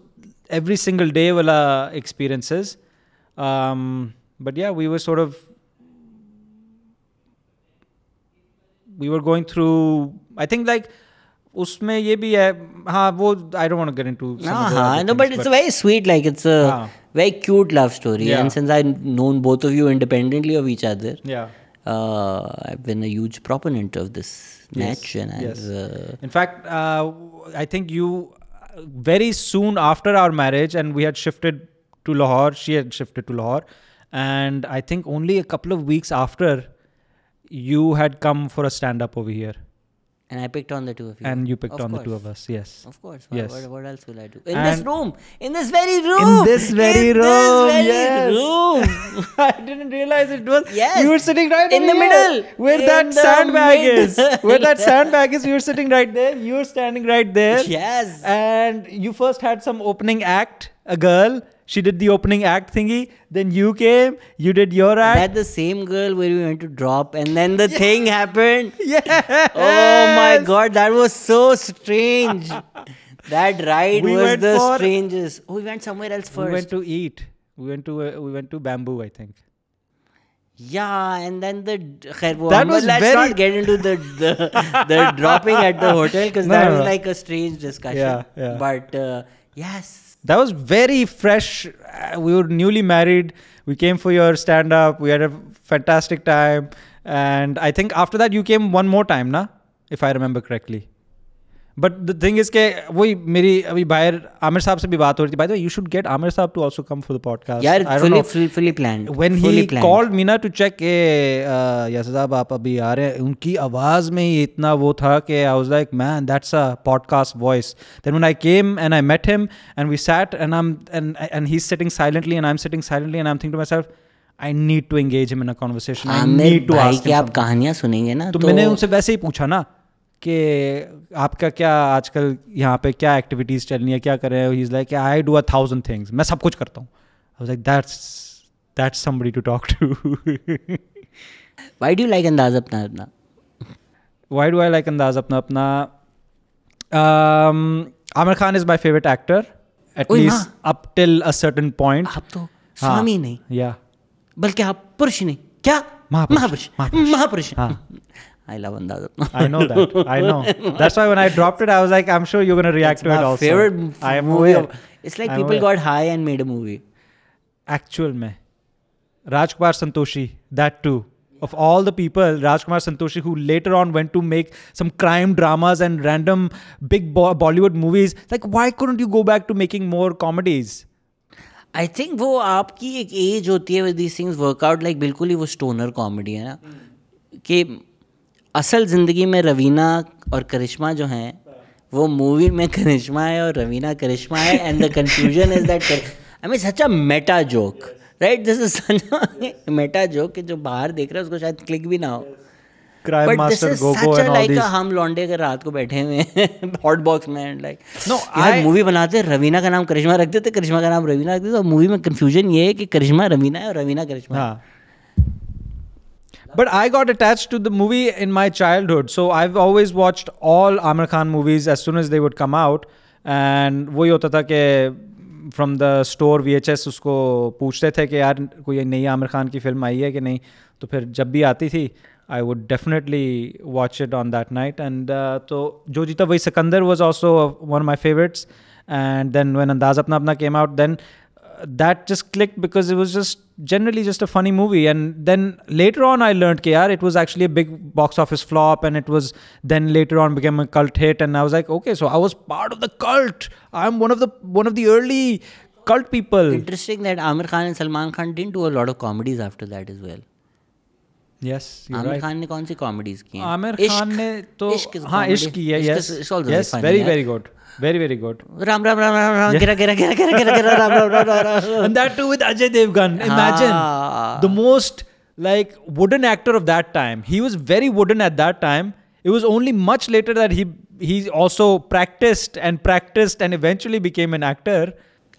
every single day wala experiences. But yeah, we were sort of, we were going through, I think like, उसमें ये भी है हाँ वो I don't want to get into
no but it's a very sweet like it's a very cute love story and since I've known both of you independently of each other I've been a huge proponent of this match and
in fact I think you very soon after our marriage and we had shifted to Lahore, she had shifted to Lahore and I think only a couple of weeks after you had come for a stand-up over here.
And I picked on the two of you.
And you picked on the two of us, yes.
Of course.
Yes.
What else will I do? In this room. In this very room.
In this very room.
Yes.
Room. I didn't realize it was.
Yes.
You were sitting right
in the middle.
Where that sandbag is. Where that sandbag is, you were sitting right there. You were standing right there.
Yes.
And you first had some opening act, a girl. She did the opening act thingy. Then you came. You did your act.
That the same girl where we went to drop and then the thing happened.
Yeah.
Oh my God. That was so strange. That ride was the strangest. Oh, we went somewhere else first.
We went to eat. We went to Bamboo, I think.
Yeah, and then
That was
let's
very-
not get into the dropping at the hotel, because that was like a strange discussion.
Yeah.
But yes,
That was very fresh. We were newly married. We came for your stand-up. We had a fantastic time. And I think after that you came one more time, na? If I remember correctly. But the thing is कि वही मेरी अभी बाहर आमिर साहब से भी बात हो रही थी. By the way, you should get Aamir साहब to also come for the podcast.
यार
I don't know.
fully planned.
When
fully
he
planned.
called me na to check के यासर साहब आप अभी आ रहे हैं, उनकी आवाज़ में ही इतना वो था कि I was like, man, that's a podcast voice. Then when I came and I met him and we sat and he's sitting silently and I'm sitting silently and I'm thinking to myself, I need to engage him in a conversation. I need to ask him
आप
something.
कहानियां सुनेंगे ना,
तो मैंने उनसे वैसे ही पूछा ना कि आपका क्या आजकल यहाँ पे क्या एक्टिविटीज़ चल रही है, क्या कर रहे हो. He is like I do 1,000 things, मैं सब कुछ करता हूँ. I was like that's somebody to talk to.
Why do you like अंदाज अपना अपना?
Why do I like Andaz Apna Apna? Aamir Khan is my favorite actor, at
ओए
least up till a certain point.
आप तो स्वामी नहीं,
Yeah.
बल्कि आप पुरुष नहीं, क्या
महापुरुष.
महापुरुष.
हाँ.
I love अंदाज अपना.
I know that. I know. That's why when I dropped it, I was like, I'm sure you're going to react to it also.
Favorite
I am
movie.
aware.
It's like
I'm
people
aware.
got high and made a movie.
Actual में Rajkumar Santoshi, that too. Of all the people, Rajkumar Santoshi, who later on went to make some crime dramas and random big Bollywood movies, like why couldn't you go back to making more comedies?
I think वो आपकी एक edge होती है with these things work out, like बिल्कुल ही वो stoner comedy है ना, कि असल ज़िंदगी में रवीना और करिश्मा जो हैं वो मूवी में करिश्मा है और रवीना करिश्मा है. And the confusion is that I mean such a Meta joke, right? This is such a Meta joke कि जो बाहर देख रहा है उसको शायद क्लिक भी ना हो.
Crime
But this
Master,
is
Gogo
such a
and all
like
these.
a हम लौंडे अगर रात को बैठे हुए हैं हॉट बॉक्स में एंड लाइक
No,
यार मूवी बनाते रवीना का नाम करिश्मा रख देते, करिश्मा का नाम रवीना रख देते, और मूवी में कंफ्यूजन ये है कि करिश्मा रवीना है और रवीना करिश्मा है.
हाँ. But I got attached to the movie in my childhood. So I've always watched all Aamir Khan movies as soon as they would come out. And वही होता था कि from the store VHS उसको पूछते थे कि यार कोई नई आमिर खान की फिल्म आई है कि नहीं. तो फिर जब भी आती थी I would definitely watch it on that night. And so Jo Jeeta Wahi Sikandar was also one of my favorites. And then when Andaz Apna Apna came out, then that just clicked because it was just generally just a funny movie. And then later on I learned that yaar, it was actually a big box office flop, and it was then later on became a cult hit. And I was like, okay, so I was part of the cult. I'm one of the early cult people.
Interesting that Aamir Khan and Salman Khan didn't do a lot of comedies after that as well.
Yes, you're
Aamir
right.
Khan ने कौन सी comedies की हैं?
आमिर खान ने तो
इश्क is a
हाँ
comedy.
इश्क की है.
इश्क
Yes,
is also
yes,
funny,
very
यार.
very good, very good.
Ram Ram Ram Ram Ram गिरा गिरा गिरा गिरा गिरा गिरा Ram Ram Ram Ram.
And that too with Ajay Devgan. Imagine
हाँ.
the most like wooden actor of that time. He was very wooden at that time. It was only much later that he also practiced and eventually became an actor.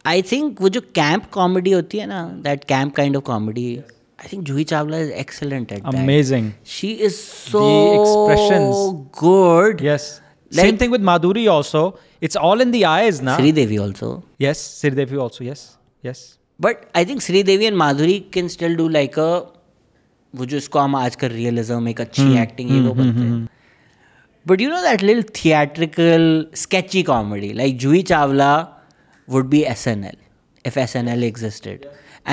I think वो जो camp comedy होती है ना, that camp kind of comedy, I think Juhi Chawla is excellent at that.
Amazing.
She is so
The expressions.
Good.
Yes. Same thing with Madhuri also. It's all in the eyes now.
Sridevi also.
Yes, Sridevi also. Yes.
But I think Sridevi and Madhuri can still do like अ वो जो इसको हम आजकल realism, एक अच्छी acting ये वो बनते हैं. But you know that little theatrical sketchy comedy like Juhi Chawla would be SNL if SNL existed,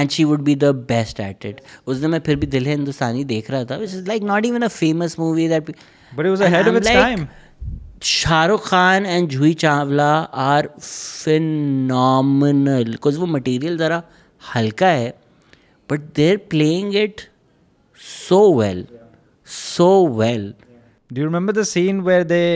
and she would be the best at it. उस दिन मैं फिर भी दिल है हिंदुस्तानी देख रहा था, which is like not even a famous movie that.
But it was ahead of its time.
Shahrukh Khan and Juhi Chawla are phenomenal because वो material ज़रा हल्का है, but they're playing it so well, so well.
Do you remember the scene where they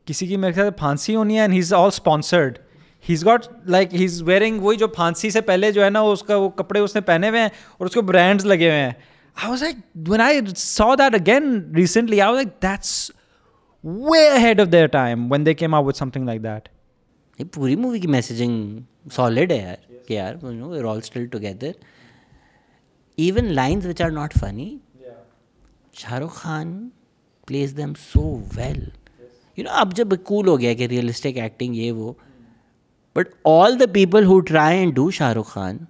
किसी की मेरे ख्याल से फांसी होनी है and he's all sponsored. He's got like he's wearing वही जो फांसी से पहले जो है ना उसका वो कपड़े उसने पहने हुए हैं और उसको ब्रांड्स लगे हुए हैं. I was like, when I saw that again recently, I was like, that's way ahead of their time when they came out with something like that.
ये पूरी मूवी की मैसेजिंग सॉलिड है यार, कि यार you know we're all still together. Even lines which are not funny, Shahrukh Khan plays them so well. You know अब जब cool हो गया कि रियलिस्टिक एक्टिंग ये वो, But all the people who try and do Shahrukh Khan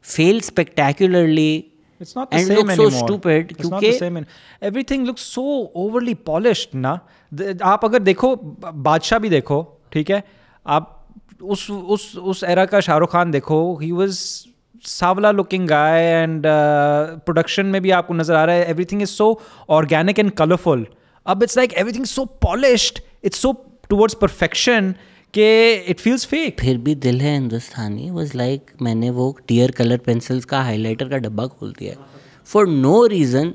fail spectacularly.
It's not the
and
same
look
anymore.
so stupid.
It's not the same. Everything looks so overly polished ना. आप अगर देखो बादशाह भी देखो, ठीक है, आप उस एरा का शाहरुख खान देखो, he was Sawla looking guy and production में भी आपको नजर आ रहा है everything is so organic and colorful. अब it's like everything is so polished, it's so towards perfection कि it feels fake.
फिर भी दिल है हिंदुस्तानी was like मैंने वो टियर कलर पेंसिल्स का हाइलाइटर का डब्बा खोल दिया फॉर नो रीज़न.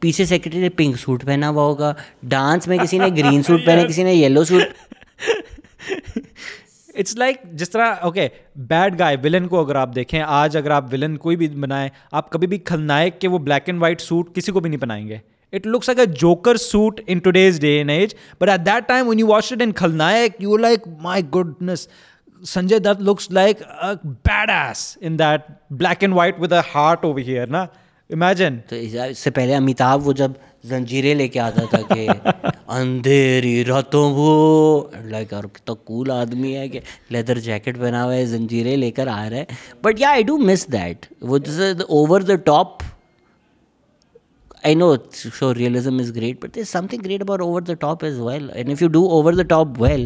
पीछे सेक्रेटरी ने पिंक सूट पहना हुआ होगा, डांस में किसी ने ग्रीन सूट पहना, किसी ने येलो सूट.
इट्स लाइक जिस तरह ओके बैड गाय विलन को अगर आप देखें, आज अगर आप विलन कोई भी बनाएं, आप कभी भी खलनायक के वो ब्लैक एंड वाइट सूट किसी को भी नहीं पहनाएंगे. It looks like a Joker suit in today's day and age. But at that time, when you watched it in Khalnayak, you were like, my goodness, Sanjay Dutt looks like a badass in that black and white with a heart over here, na? Imagine.
तो इससे पहले अमिताभ वो जब जंजीरें लेके आता था कि अंधेरी रातों वो लाइक यार कितना कूल आदमी है कि लेदर जैकेट पहना हुआ है, जंजीरें लेकर आ रहा है. बट या आई डू मिस दैट. वो over the top. I know so realism is great, but there's something great about over the top as well. And if you do over the top well,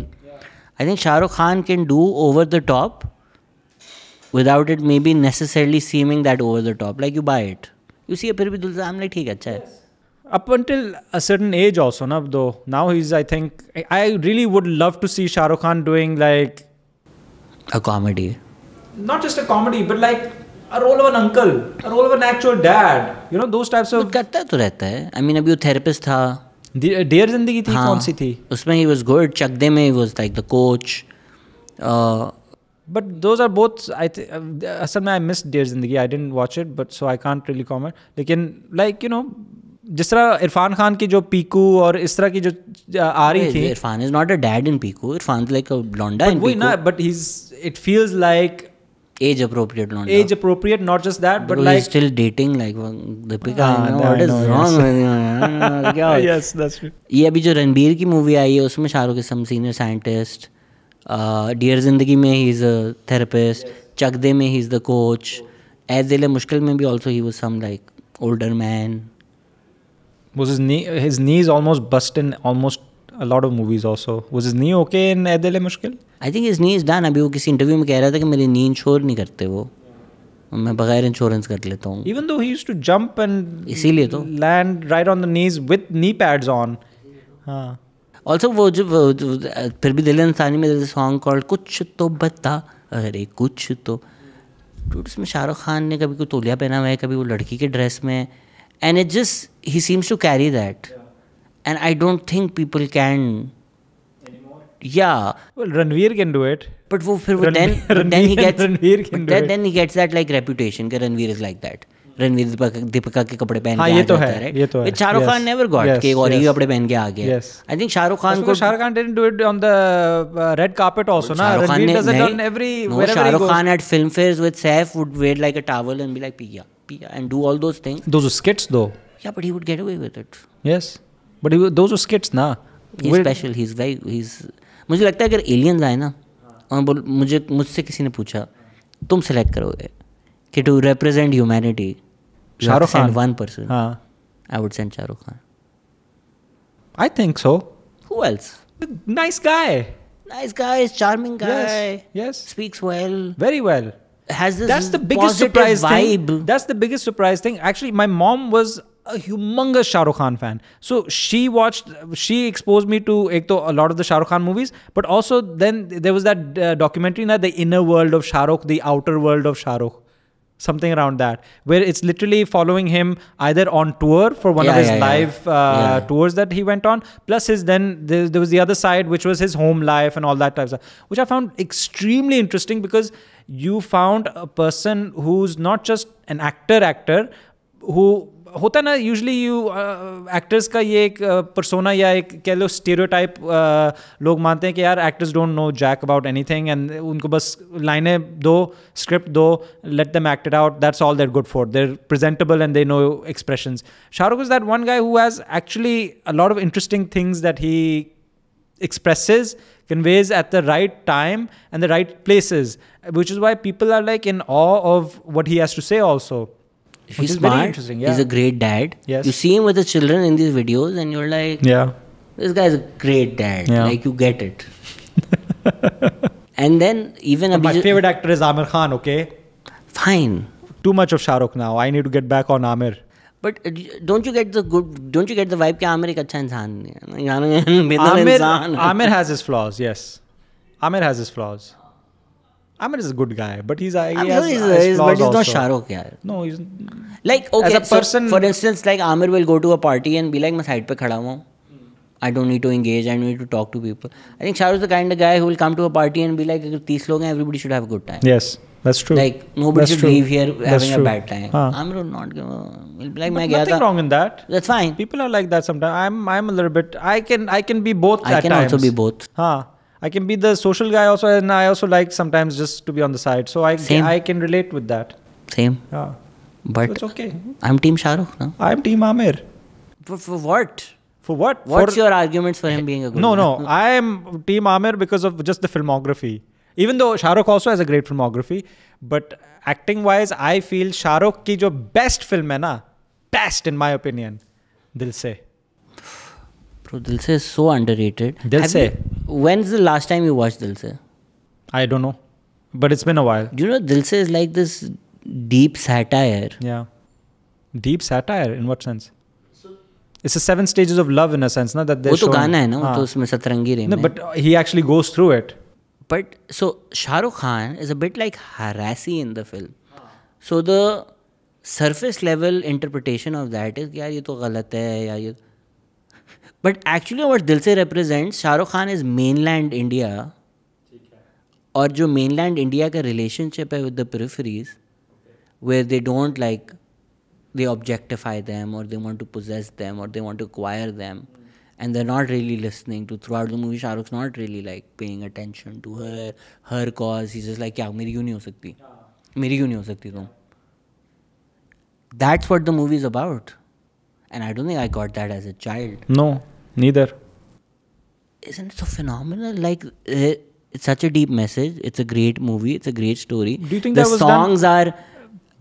I think Shahrukh Khan can do over the top without it maybe necessarily seeming that over the top. Like you buy it, you see a फिर भी दिल से I'm like ठीक है अच्छा है.
Up until a certain age also, na, though. Now he's, I think, I really would love to see Shahrukh Khan doing like
a comedy.
Not just a comedy, but like a role of an uncle, a role of an actual dad. You know, those types of.
करता तो रहता है. I mean अभी वो therapist था.
Dear जिंदगी थी, कौन सी थी?
उसमें he was good. चकदे में he was like the coach.
But those are both. असल में I missed Dear जिंदगी. I didn't watch it, but so I can't really comment. लेकिन like you know, जिस तरह इरफान खान की जो पीकू और इस तरह की जो आ रही थी.
Irfan is not a dad in Piku. Irfan like a blonda in
Piku. ना, but it feels like.
Age appropriate blonde.
Age appropriate, not just that, but
because
like
he's still dating like Deepika. What is wrong with you? क्या?
Yes, that's true.
ये अभी जो रणबीर की movie आई है उसमें Shahrukh is some senior scientist. Dear Zindagi में he is a therapist. चक दे में he is the coach. ऐ दिल मुश्किल में भी also he was some like older man.
Was his knees almost bust in almost a lot of movies also. Was his knee okay in ऐ दिल मुश्किल?
I think his knee is done. अभी वो किसी interview में कह रहा था कि मेरी नी इंश्योर नहीं करते वो, मैं बगैर इंश्योरेंस कर लेता हूँ.
Even though he used to jump and
इसीलिए तो
land right on the knees with knee pads on. हाँ.
Also वो जो फिर भी दिल इंसानी में there's a song called कुछ तो बता अरे कुछ तो. उसमें शाहरुख खान ने कभी कोई तौलिया पहना हुआ है, कभी वो लड़की के ड्रेस में, and it just he seems to carry that. And I don't think people can. Yeah.
Well, Ranveer can do it.
But वो फिर वो then he gets that like reputation कि Ranveer is like that. Ranveer Deepika के कपड़े पहन के आ जाता है.
ये तो है.
शाहरुख खान never got कि और ही कपड़े पहन के आ गया. I think Shahrukh Khan
didn't do it on the red carpet also ना. Ranveer does it on every wherever he goes.
Shahrukh Khan at film fairs with Saif would wear like a towel and be like piya and do all those things.
Those were skits though.
Yeah, but he would get away with it.
Yes, but those were skits ना.
He's special. He's मुझे लगता है अगर aliens आए ना और मुझसे किसी ने पूछा तुम select करोगे कि to represent humanity
Shahrukh Khan,
one person.
हाँ.
I would send Shahrukh Khan.
I think so.
Who else?
Nice guy.
Nice guy, charming guy.
Yes.
Speaks well.
Very well.
Has this
That's the biggest surprise thing. That's the biggest surprise thing. Actually, my mom was a humongous Shahrukh Khan fan. So she exposed me to a lot of the Shahrukh Khan movies, but also then there was that documentary, The Inner World of Shahrukh, The Outer World of Shahrukh. Something around that, where it's literally following him either on tour for one of his live tours that he went on, plus there was the other side, which was his home life and all that type of stuff, which I found extremely interesting because you found a person who's not just an actor who होता है ना usually actors का ये एक persona या एक कह लो stereotype लोग मानते हैं कि यार actors don't know jack about anything and उनको बस लाइनें दो स्क्रिप्ट दो let them act it out that's all they're good for they're presentable and they no expressions. Shahrukh is that one guy who has actually a lot of interesting things that he expresses, conveys at the right time and the right places, which is why people are like in awe of what he has to say also.
He's smart. He's a great dad.
Yes.
You see him with the children in these videos and you're like, this guy's a great dad. Like, you get it. And then even
my favorite actor is Aamir Khan, okay?
Fine.
Too much of Shahrukh now. I need to get back on Aamir.
But don't you get the vibe कि आमिर एक अच्छा इंसान है?
Aamir has his flaws, yes. Aamir has his flaws. Aamir is a good guy, but he's
but he's not Shahrukh, yaar.
No, he's
like, okay,
as a person,
for instance, like Aamir will go to a party and be like, मैं side पे खड़ा हूँ. I don't need to engage. I don't need to talk to people. I think Shahrukh is the kind of guy who will come to a party and be like, अगर 30 लोग हैं, everybody should have a good time.
Yes, that's true.
Like, nobody should leave here having a bad time. Aamir will not give he'll be like, मैं गया था.
Nothing wrong in that.
That's fine.
People are like that sometimes. I'm a little bit. I can be both.
I can also be both.
I can be the social guy also, and I also like sometimes just to be on the side. So I can relate with that.
Same. But
so it's okay.
I'm Team Shahrukh, no?
I'm Team Aamir.
For what?
For what?
What's your arguments for him being a good guy?
No. I am Team Aamir because of just the filmography. Even though Shahrukh also has a great filmography, but acting wise, I feel Shahrukh ki jo best film hai na, best in my opinion, Dil Se.
Bro, Dil Se is so underrated.
Dil Se.
When's the last time you watched Dil Se?
I don't know, but it's been a while.
Do you know Dil Se is like this deep satire?
Yeah. Deep satire in what sense? It's the 7 stages of love in a sense, na, that they're showing.
वो तो गाना है ना, वो तो उसमें सतरंगी रे में.
No, but he actually goes through it.
But so Shahrukh Khan is a bit like harassy in the film. So the surface level interpretation of that is यार ये तो गलत है या ये. But actually what Dil Se represents, Shahrukh Khan is mainland India. और जो mainland India का relationship है with the peripheries, where they don't like, they objectify them or they want to possess them or they want to acquire them. And they're not really listening to, throughout the movie, Shahrukh's not really like paying attention to her cause. He's just like, क्या मेरी यूं नहीं हो सकती, मेरी यूं नहीं हो सकती तुम. That's what the movie is about. And I don't think I got that as a child.
No, neither.
Isn't it so phenomenal? Like, it's such a deep message. It's a great movie. It's a great story.
Do you think
the
that was
songs are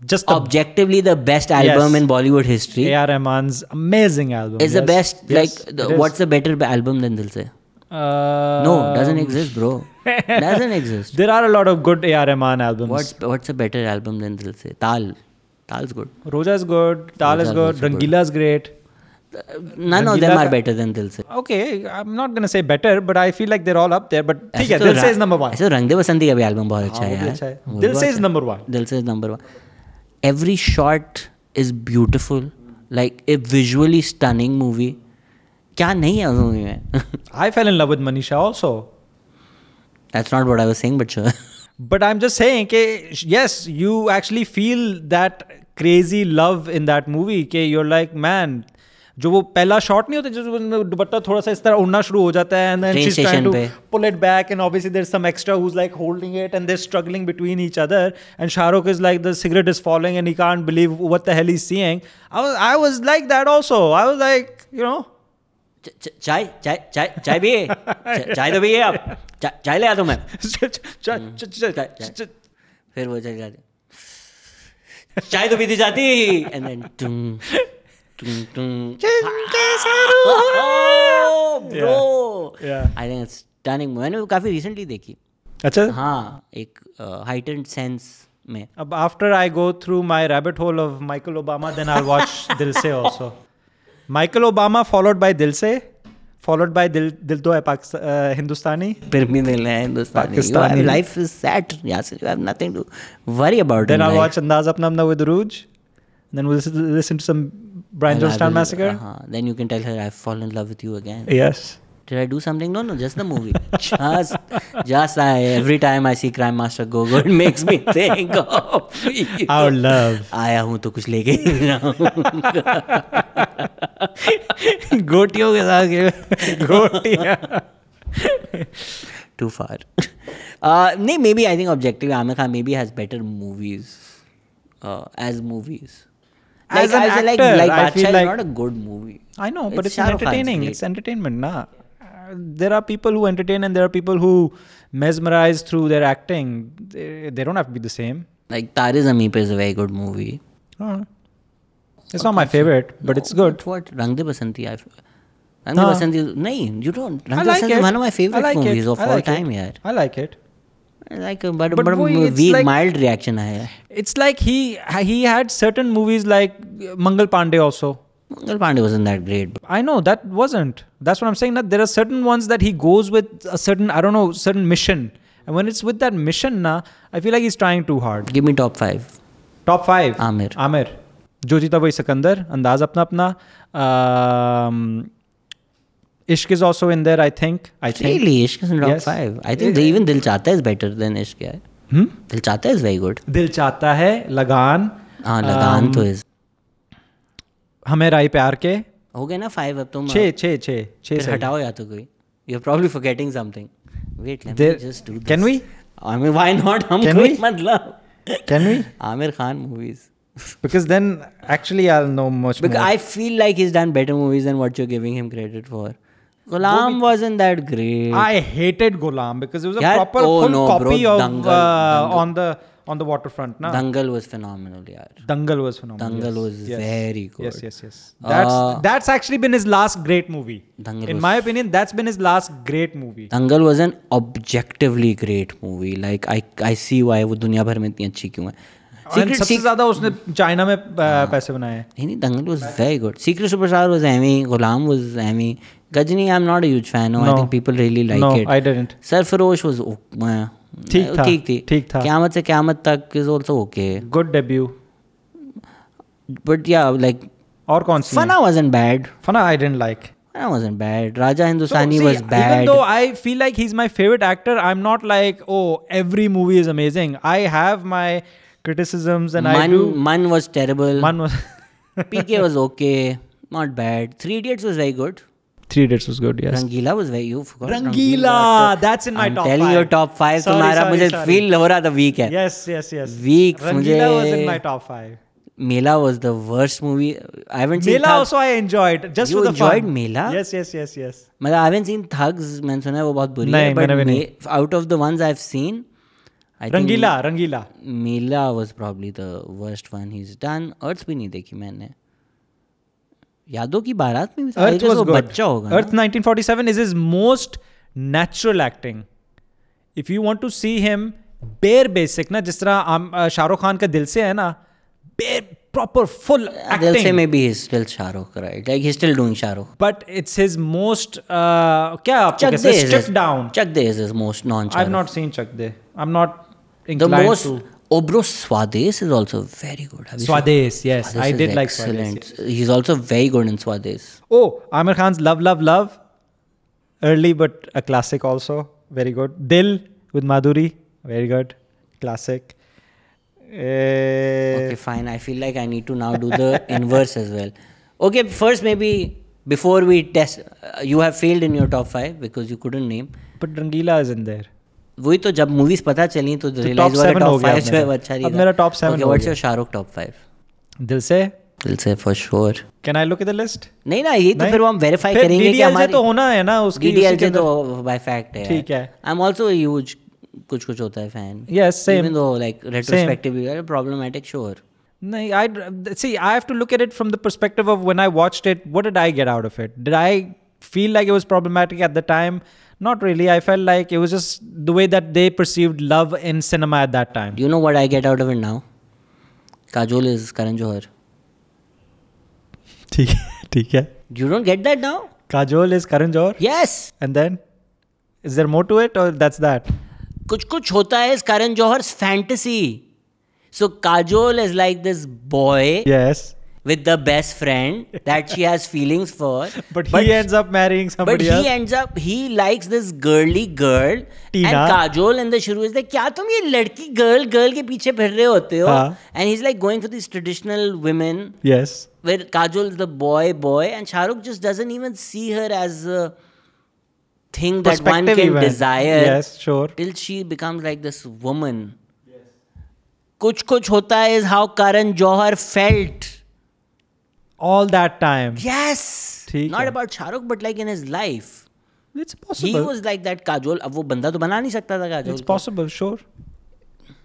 just
objectively the best album in Bollywood history?
A.R. Rahman's amazing album.
It's the best. Yes, like, what's a better album than Dil Se? No, doesn't exist, bro. Doesn't exist.
There are a lot of good A.R. Rahman albums.
What's a better album than Dil Se? Tal's good.
Roja is good. Tal is good. Rangila is great.
None of them are better than Dil Se.
Okay, I'm not gonna say better, but I feel like they're all up there. But ठीक है, Dil Se is number 1.
ऐसे रंग दे बसंती का भी album बहुत अच्छा है यार.
Dil Se is number 1.
Dil Se is number 1. Every shot is beautiful, like a visually stunning movie. क्या नहीं है उस मूवी में?
I fell in love with Manisha also.
That's not what I was saying, but sure.
But I'm just saying that yes, you actually feel that crazy love in that movie. कि you're like, man, जो वो पहला shot नहीं होता जो दुपट्टा थोड़ा सा इस तरह उड़ना शुरू हो जाता है, and then she's trying to pull it back, and obviously there's some extra who's like holding it and they're struggling between each other, and Shahrukh is like, the cigarette is falling and he can't believe what the hell he's seeing. I was like that also. I was like, you know,
चाय पिए, चाय तो पिए आप, चाय ले आता हूँ मैं. फिर वो चल जाती, चाय तो पीती जाती, and then bro, I think it's stunning. मैंने वो काफी recently देखी.
अच्छा.
हाँ, एक heightened sense में.
अब after I go through my rabbit hole of Michael Obama, then I'll watch Dil Se also. Michael Obama followed by Dil Se, followed by Dil To Hai Hindustani.
फिर भी दिल है हिंदुस्तानी. Life is sad. Yaser, you have nothing to worry about.
Then I'll watch Andaz Apna Apna with Rouge. Then we'll listen to some Brian Jonestown Massacre.
Then you can tell her I've fallen in love with you again.
Yes.
Did I do something? No, just the movie. just every time I see Crime Master go, it makes me think of
our love.
आया हूँ तो कुछ लेके ही ना गोटियों के साथ गोटियाँ. Too far. Maybe I think objectively Aamir Khan maybe has better movies as movies.
As an actor,
like
I feel
Badshah
like
is not a good movie.
I know, but it's entertaining. It's entertainment, nah. there are people who entertain and there are people who mesmerize through their acting. They don't have to be the same.
Like Tare Zameen Pe is a very good movie.
It's not my favorite, but it's good.
What? Rang De Basanti. Rang De Basanti. Nahin, you don't. Rang De Basanti is one of my favorite movies of all time, yaar.
I like it.
Like but weak, like, mild reaction hai.
It's like he had certain movies like Mangal Pandey also.
Mangal Pandey wasn't that great.
I know that wasn't. That's what I'm saying. That there are certain ones that he goes with a certain, I don't know, certain mission. And when it's with that mission, I feel like he's trying too hard.
Give me top 5.
Top 5.
Aamir.
Jo Jeeta Wahi Sikandar. Andaz Apna Apna. Ishq is also in there, I think.
Really? Ishq is in top 5. I think even Dil Chahta is better than Ishq. Dil Chahta is very good.
Dil Chahta hai, Lagaan.
Lagaan to is.
हमें राई प्यार के
हो गए ना 5 अब तुम
6
हटाओ या तो कोई. You're probably forgetting something. Wait, let me just do this.
Can we?
I mean, why not?
Can we? Can we?
Aamir Khan movies.
Because then actually I'll know much more.
Because I feel like he's done better movies than what you're giving him credit for. Ghulam wasn't that great.
I hated Ghulam because it was a proper full copy of Dangal. On the waterfront, na?
Dangal was phenomenal, yaar.
Dangal was phenomenal.
Dangal was very good.
Yes. That's actually been his last great movie. In my opinion, that's been his last great movie.
Dangal was an objectively great movie. Like I see why वो दुनिया भर में इतनी अच्छी क्यों है.
सबसे ज़्यादा उसने चाइना में पैसे बनाए हैं.
नहीं, Dangal was very good. Secret Superstar was Emmy. Ghulam was Emmy. Gajni, I'm not a huge fan. No, I think people really like it.
No, I didn't.
Sarfarosh was ठीक
था.
क़यामत से क़यामत तक is also okay.
Good debut.
But yeah, like.
और कौन सी?
Fana wasn't bad.
Fana I didn't like.
Fana wasn't bad. Raja Hindustani was bad.
Even though I feel like he's my favorite actor, I'm not like, oh, every movie is amazing. I have my criticisms and I do.
Man was terrible.
Man was.
PK was okay. Not bad. 3 Idiots was very good.
3 Idiots was good, yes.
Rangila was very, you forgot.
Rangila, that's in my top 5.
I'm telling you top 5. तुम्हारा मुझे feel हो रहा था weak है.
Yes.
Weak.
Rangila was in my top 5.
Mela was the worst movie. I haven't seen
Mela also I enjoyed. Just
you
for the fun.
You enjoyed Mela?
Yes.
मतलब I haven't seen Thugs. मैंने सुना है वो बहुत बुरी है.
मैंने भी नहीं.
Out of the ones I've seen, I
Rangila.
Mela was probably the worst one he's done. Earth भी नहीं देखी मैंने. यादों की बारात में
Earth was good.
बच्चा होगा.
Earth 1947 is his most natural acting. If you want to see him bare basic ना, जिस तरह शाहरुख खान का दिल से है ना, bare proper full acting.
Dil Se maybe he's still Shahrukh, right? Like he's still doing Shahrukh.
But it's his most क्या आपको कैसे stripped down.
Chak De is his most non-Shahrukh.
I've not seen Chak De. I'm not inclined to.
Bro, Swades is also very good.
Swades, yes.
Swades
I did like
excellent.
Swades. Yes.
He's also very good in Swades.
Oh, Aamir Khan's Love. Early but a classic also. Very good. Dil with Madhuri. Very good. Classic.
Okay, fine. I feel like I need to now do the inverse as well. Okay, first maybe before we test, you have failed in your top 5 because you couldn't name.
But Rangila is in there.
वही तो जब movies पता चली तो realise हुआ top 5 जो है वो अच्छा नहीं था.
अब मेरा टॉप 7 हो गया.
What's your Shahrukh top 5?
दिल से
for sure.
Can I look at the list?
नहीं ना, ये तो फिर हम वेरीफाई करेंगे कि हमारी
तो होना है ना उसकी.
डीडीएलजे तो बाय फैक्ट है.
ठीक है.
आई एम आल्सो ह्यूज कुछ होता है fan.
Yes same.
Even though like retrospectively problematic sure.
No, I have to look at it from the perspective of when I watched it, what did I get out of it? Did I feel like it was problematic at the time? Not really. I felt like it was just the way that they perceived love in cinema at that time.
Do you know what I get out of it now? Kajol is Karan Johar.
ठीक है.
You don't get that now?
Kajol is Karan Johar?
Yes.
And then? Is there more to it or that's that?
कुछ होता है is Karan Johar's fantasy. So Kajol is like this boy.
Yes.
With the best friend that she has feelings for.
But he ends up marrying somebody else.
He likes this girly girl.
Tina.
And Kajol in the shuru is like, क्या तुम ये लड़की girl के पीछे फिर रहे होते हो? And he's like going for these traditional women.
Yes.
Where Kajol is the boy and Shahrukh just doesn't even see her as a thing that one can desire.
Yes, sure.
Till she becomes like this woman. Yes. कुछ होता है is how Karan Johar felt.
All that time.
Yes. Not
hai.
about Shahrukh, but like in his life.
It's
He
possible.
was like that Kajol. अब वो बंदा तो बना नहीं सकता था काजोल
It's
को.
possible, sure.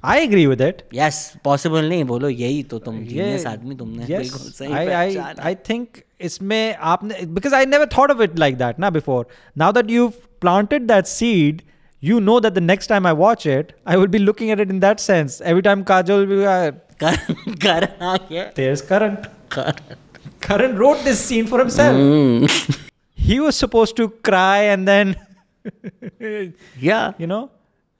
I agree with it.
Yes, possible नहीं बोलो, यही तो तुम जीनियस आदमी तुमने बिल्कुल
Yes,
सही पहचाना.
I think इसमें आपने, because I never thought of it like that ना before. Now that you've planted that seed, you know that the next time I watch it, I will be looking at it in that sense. Every time Kajol will be
Karan आ गया.
there's Karan. Karan wrote this scene for himself. He was supposed to cry and then,
Yeah.
you know,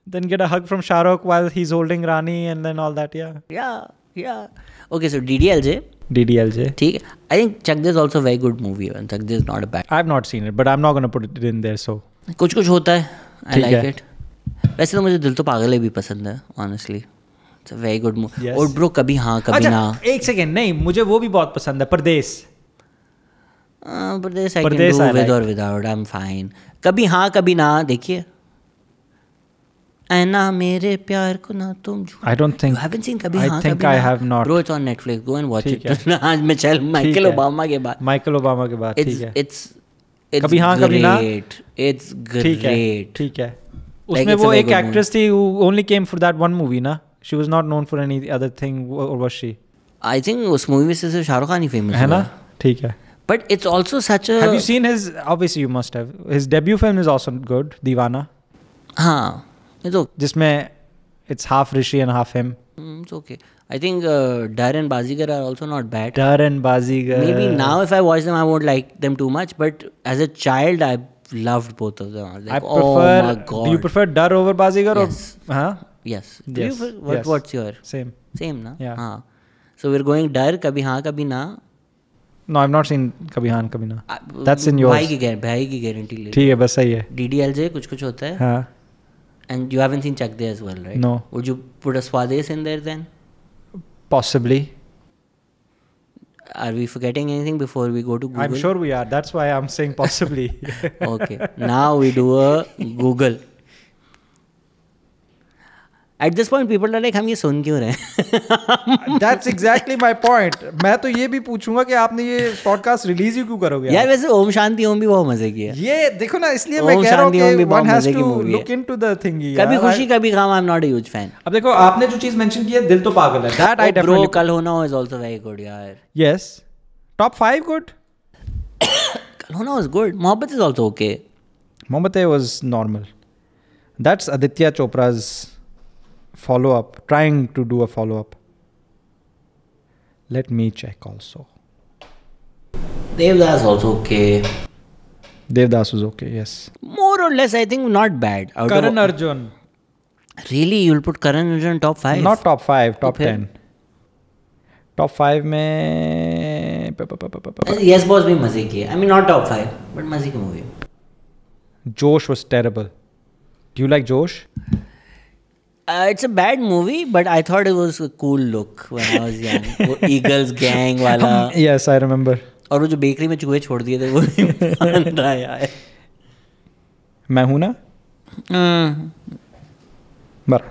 then get a hug from Shahrukh while he's holding Rani and then all that.
Yeah. Okay, so DDLJ.
DDLJ.
ठीक है. I think Chak De is also a very good movie. And Chak De is not a bad.
I've not seen it, but I'm not going to put it in there. So
कुछ होता है. I
ठीक
like
है.
it. वैसे तो मुझे दिल तो पागल है भी पसंद है. Honestly, it's a very good movie.
Yes.
और bro कभी हाँ कभी ना.
एक सेकेंड, नहीं मुझे वो भी बहुत पसंद है, परदेश.
परदेश I can
परदेश
do
I
with
like.
or without. I'm fine. कभी हाँ कभी ना देखिए. ऐना मेरे प्यार को ना तुम.
I don't think.
You haven't seen कभी
I
हाँ
think
कभी
I
ना?
have not.
Bro, it's on Netflix. Go and watch
ठीक
it. आज मैं चल माइकल
है.
ओबामा के बाद.
माइकल ओबामा के बाद, ठीक
It's
है.
it's
कभी हाँ कभी ना?
great. It's
ठीक है.
great.
ठीक है.
Like,
उसमें
it's a
वो
very
एक
good
एक्ट्रेस थी who only came for that one movie ना. She was not known for any other thing, or was she?
I think उस मूवी में से सिर्फ शाहरुख खान ही फेमस
है
हुआ.
ना? ठीक है.
But it's also such a.
Have you seen his? Obviously, you must have. His debut film is also good, Deewana.
हाँ. It's okay.
जिसमें it's half Rishi and half him.
It's okay. I think Dar and Bazigar are also not bad.
Dar and Bazigar.
Maybe now if I watch them, I won't like them too much. But as a child, I loved both of them. I was like,
I prefer.
oh my god.
Do you prefer Dar over Bazigar?
Yes.
Or, huh?
Yes. Do
Yes.
you,
Yes.
what's your
Same.
same ना?
Yeah.
हाँ. So we're going Dar कभी हाँ कभी ना.
No, I've not seen Kabhi Haan Kabhi Na. That's in yours.
भाई की guarantee ले.
ठीक है, बस सही है.
DDLJ कुछ होता है.
हाँ.
And you haven't seen Chak De as well, right?
No.
Would you put a Swades in there then?
Possibly.
Are we forgetting anything before we go to Google?
I'm sure we are. That's why I'm saying possibly.
Okay. Now we do a Google. At this point, people are like, हम ये सुन क्यों रहे हैं?
That's exactly my point. मैं तो ये भी पूछूंगा कि आपने ये पॉडकास्ट रिलीज ही क्यों करोगे?
यार वैसे ओम शांति ओम भी बहुत मजे की है.
ये देखो ना, इसलिए मैं कह रहा हूँ कि one has to look into the thing.
कभी खुशी कभी गम, I'm not a huge fan.
अब देखो, आपने जो चीज मेंशन की है, दिल तो पागल है. That I definitely.
Bro, कल होना is also very good यार.
Yes. Top 5 good.
कल होना was good. Mohabbat is also okay.
Mohabbat was normal. That's Aditya Chopra's follow-up, trying to do a follow-up. Let me check also.
Devdas also okay.
Devdas was okay, yes.
More or less, I think not bad.
Karan Arjun.
Really? You'll put Karan Arjun top 5?
Not top 5, top
फिर?
10. Top 5 में
Yes Boss भी मजे की है. I mean not top 5, but मजे की movie.
Josh was terrible. Do you like Josh?
It's a bad movie, but I thought it was a cool look when I was young. वो Eagles gang वाला.
Yes, I remember.
और वो जो bakery में चूहे छोड़ दिए थे वो भी बन रहा है यार.
मैं हूँ ना? बरा.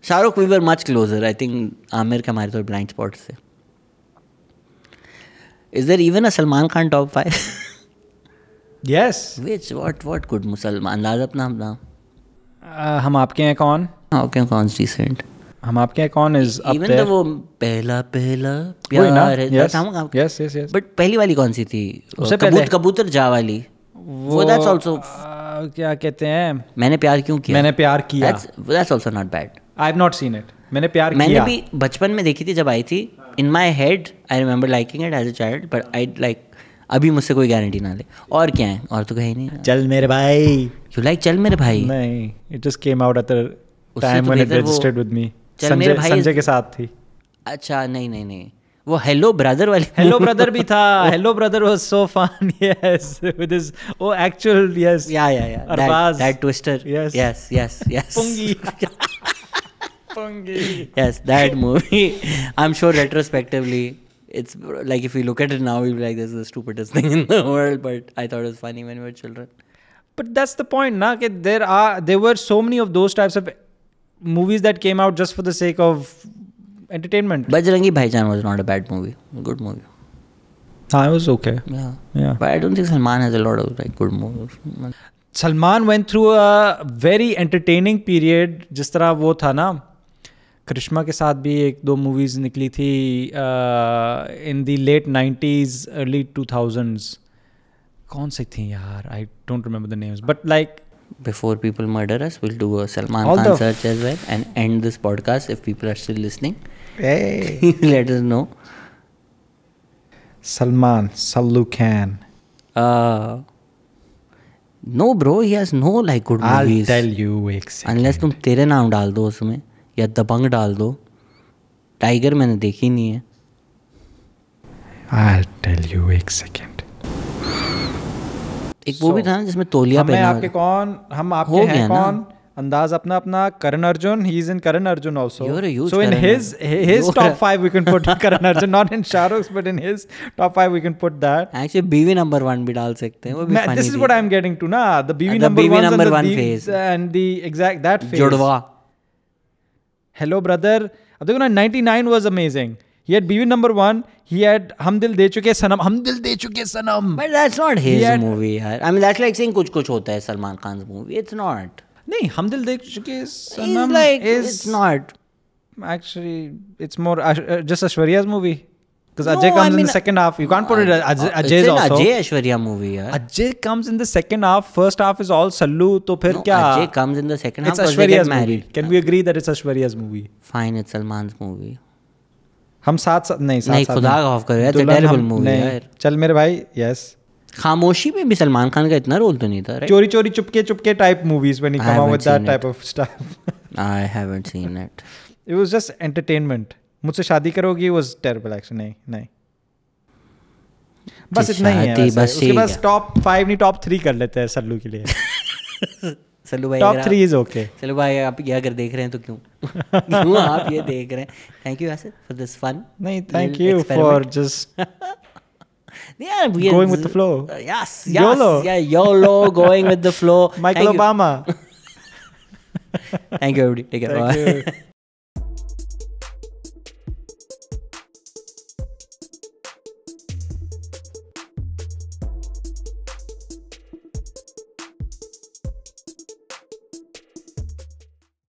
Shahrukh we were much closer. I think Aamir का हमारे तो blind spot से. Is there even a Salman Khan top 5?
Yes.
Which what could Salman? अंदाज अपना अपना.
हम आपके हैं कौन?
Okay, Khan's decent.
हम आपके हैं कौन is up
Even
there.
though वो पहला
वही ना?
प्यार है.
Yes, yes, yes.
But पहली वाली कौन सी थी?
उससे पहले.
कबूतर जा वाली. वो that's also.
क्या कहते हैं?
मैंने प्यार क्यों किया?
मैंने प्यार किया.
That's also not bad.
I've not seen it. मैंने प्यार
मैंने
किया.
भी बचपन में देखी थी जब आई थी. In my head, I remember liking it as a child, but I like अभी मुझसे कोई गारंटी ना ले. और क्या है? और तो कहीं नहीं.
चल मेरे भाई.
You like चल मेरे भाई?
नहीं. It just came out at the time
तो
when it
बेहतर वो
registered with me.
चल मेरे भाई
संजय के साथ थी.
अच्छा नहीं. वो हेलो ब्रदर वाली.
हेलो ब्रदर भी था. Hello brother was so fun. Yes, with his actual yes.
Yeah.
Arbaz.
That twister. Yes.
Pungi. Pungi.
Yes, that movie. I'm sure retrospectively, it's like if we look at it now, we'll be like, this is the stupidest thing in the world. But I thought it was funny when we were children.
But that's the point, na? There were so many of those types of movies that came out just for the sake of entertainment.
Bajrangi Bhaijaan was not a bad movie. A good movie.
I was okay. Yeah.
But I don't think Salman has a lot of like good movies.
Salman went through a very entertaining period. जिस तरह वो था ना, करिश्मा के साथ भी एक दो मूवीज निकली थी in the late 90s, early 2000s. कौन सी थी यार? I don't remember the names. But like,
Before people murder us, we'll do a Salman
All
Khan
the
search as well and end this podcast if people are still listening.
hey,
Let us know.
Salman Khan.
No bro, he has no like good
I'll
movies.
tell you एक second.
Unless तुम तेरे नाम डाल दो उसमें या दबंग डाल दो. टाइगर मैंने देखी नहीं है.
I'll tell you एक second.
एक वो भी था ना जिसमें तौलिया
हम
पहना.
आपके कौन? हम आपके
हो गया
हैं
ना?
कौन? अंदाज अपना अपना. Karan Arjun, he's in Karan Arjun also.
You're a huge
So in
Karan
his
You're
top
a-
5 we can put Karan Arjun, not in Shahrukh's, but in his top 5 we can put that.
Actually बीवी number 1 भी डाल सकते हैं. वो भी funny
This is
थी.
what I'm getting to na. The BV
The
number
BV
ones
number
and
one
the
phase.
and the exact that phase.
जुड़वा.
Hello brother. अब देखो ना, 99 was amazing. He had BV number 1. He had हम दिल दे चुके सनम. हम दिल दे चुके सनम.
But that's not his
had-
movie यार. I mean that's like saying कुछ कुछ होता है Salman Khan's movie. It's not.
नहीं, हम दिल दे चुके
It's
Sanam
like
is
it's not.
actually it's more just Aishwarya's movie. Because
No,
Ajay
I
comes in
mean,
the second half. You can't put it as Ajay's
it's an
also.
Ajay Aishwarya movie यार.
Ajay comes in the second half. First half is all Sallu. तो फिर
No,
क्या?
Ajay comes in the second half
It's
because they get
Aishwarya's movie.
married.
Can we agree that it's Aishwarya's movie?
Fine, it's Salman's movie.
हम साथ साथ नहीं
नहीं,
साथ
खुदा
नहीं.
का खौफ करो यार. It's a
दुल्हन
terrible
हम-
movie
नहीं.
यार.
चल मेरे भाई. Yes.
खामोशी में भी सलमान खान का इतना रोल तो नहीं था, right?
चोरी चोरी Chupke Chupke type movies when he
I
come out
haven't
with that
seen
type of stuff.
I haven't seen it.
It was just entertainment. मुझसे शादी करोगी was terrible actually. नहीं नहीं. बस इतना ही है
शादी
वैसे.
बस
उसके
ठीक
बाद
है.
top 5 नहीं top 3 कर लेते हैं सल्लू के लिए.
सल्लू भाई
Top
अगर
3 is okay.
चलो भाई आप ये अगर देख रहे हैं तो क्यों क्यों आप ये देख रहे हैं. Thank you Yasir for this fun.
नहीं, thank you for just
Yeah, we
going with the flow.
Yes,
YOLO.
yeah, YOLO, going with the flow.
Michael
Thank you.
Obama.
Thank you everybody. Take care.
Thank
Bye.
you.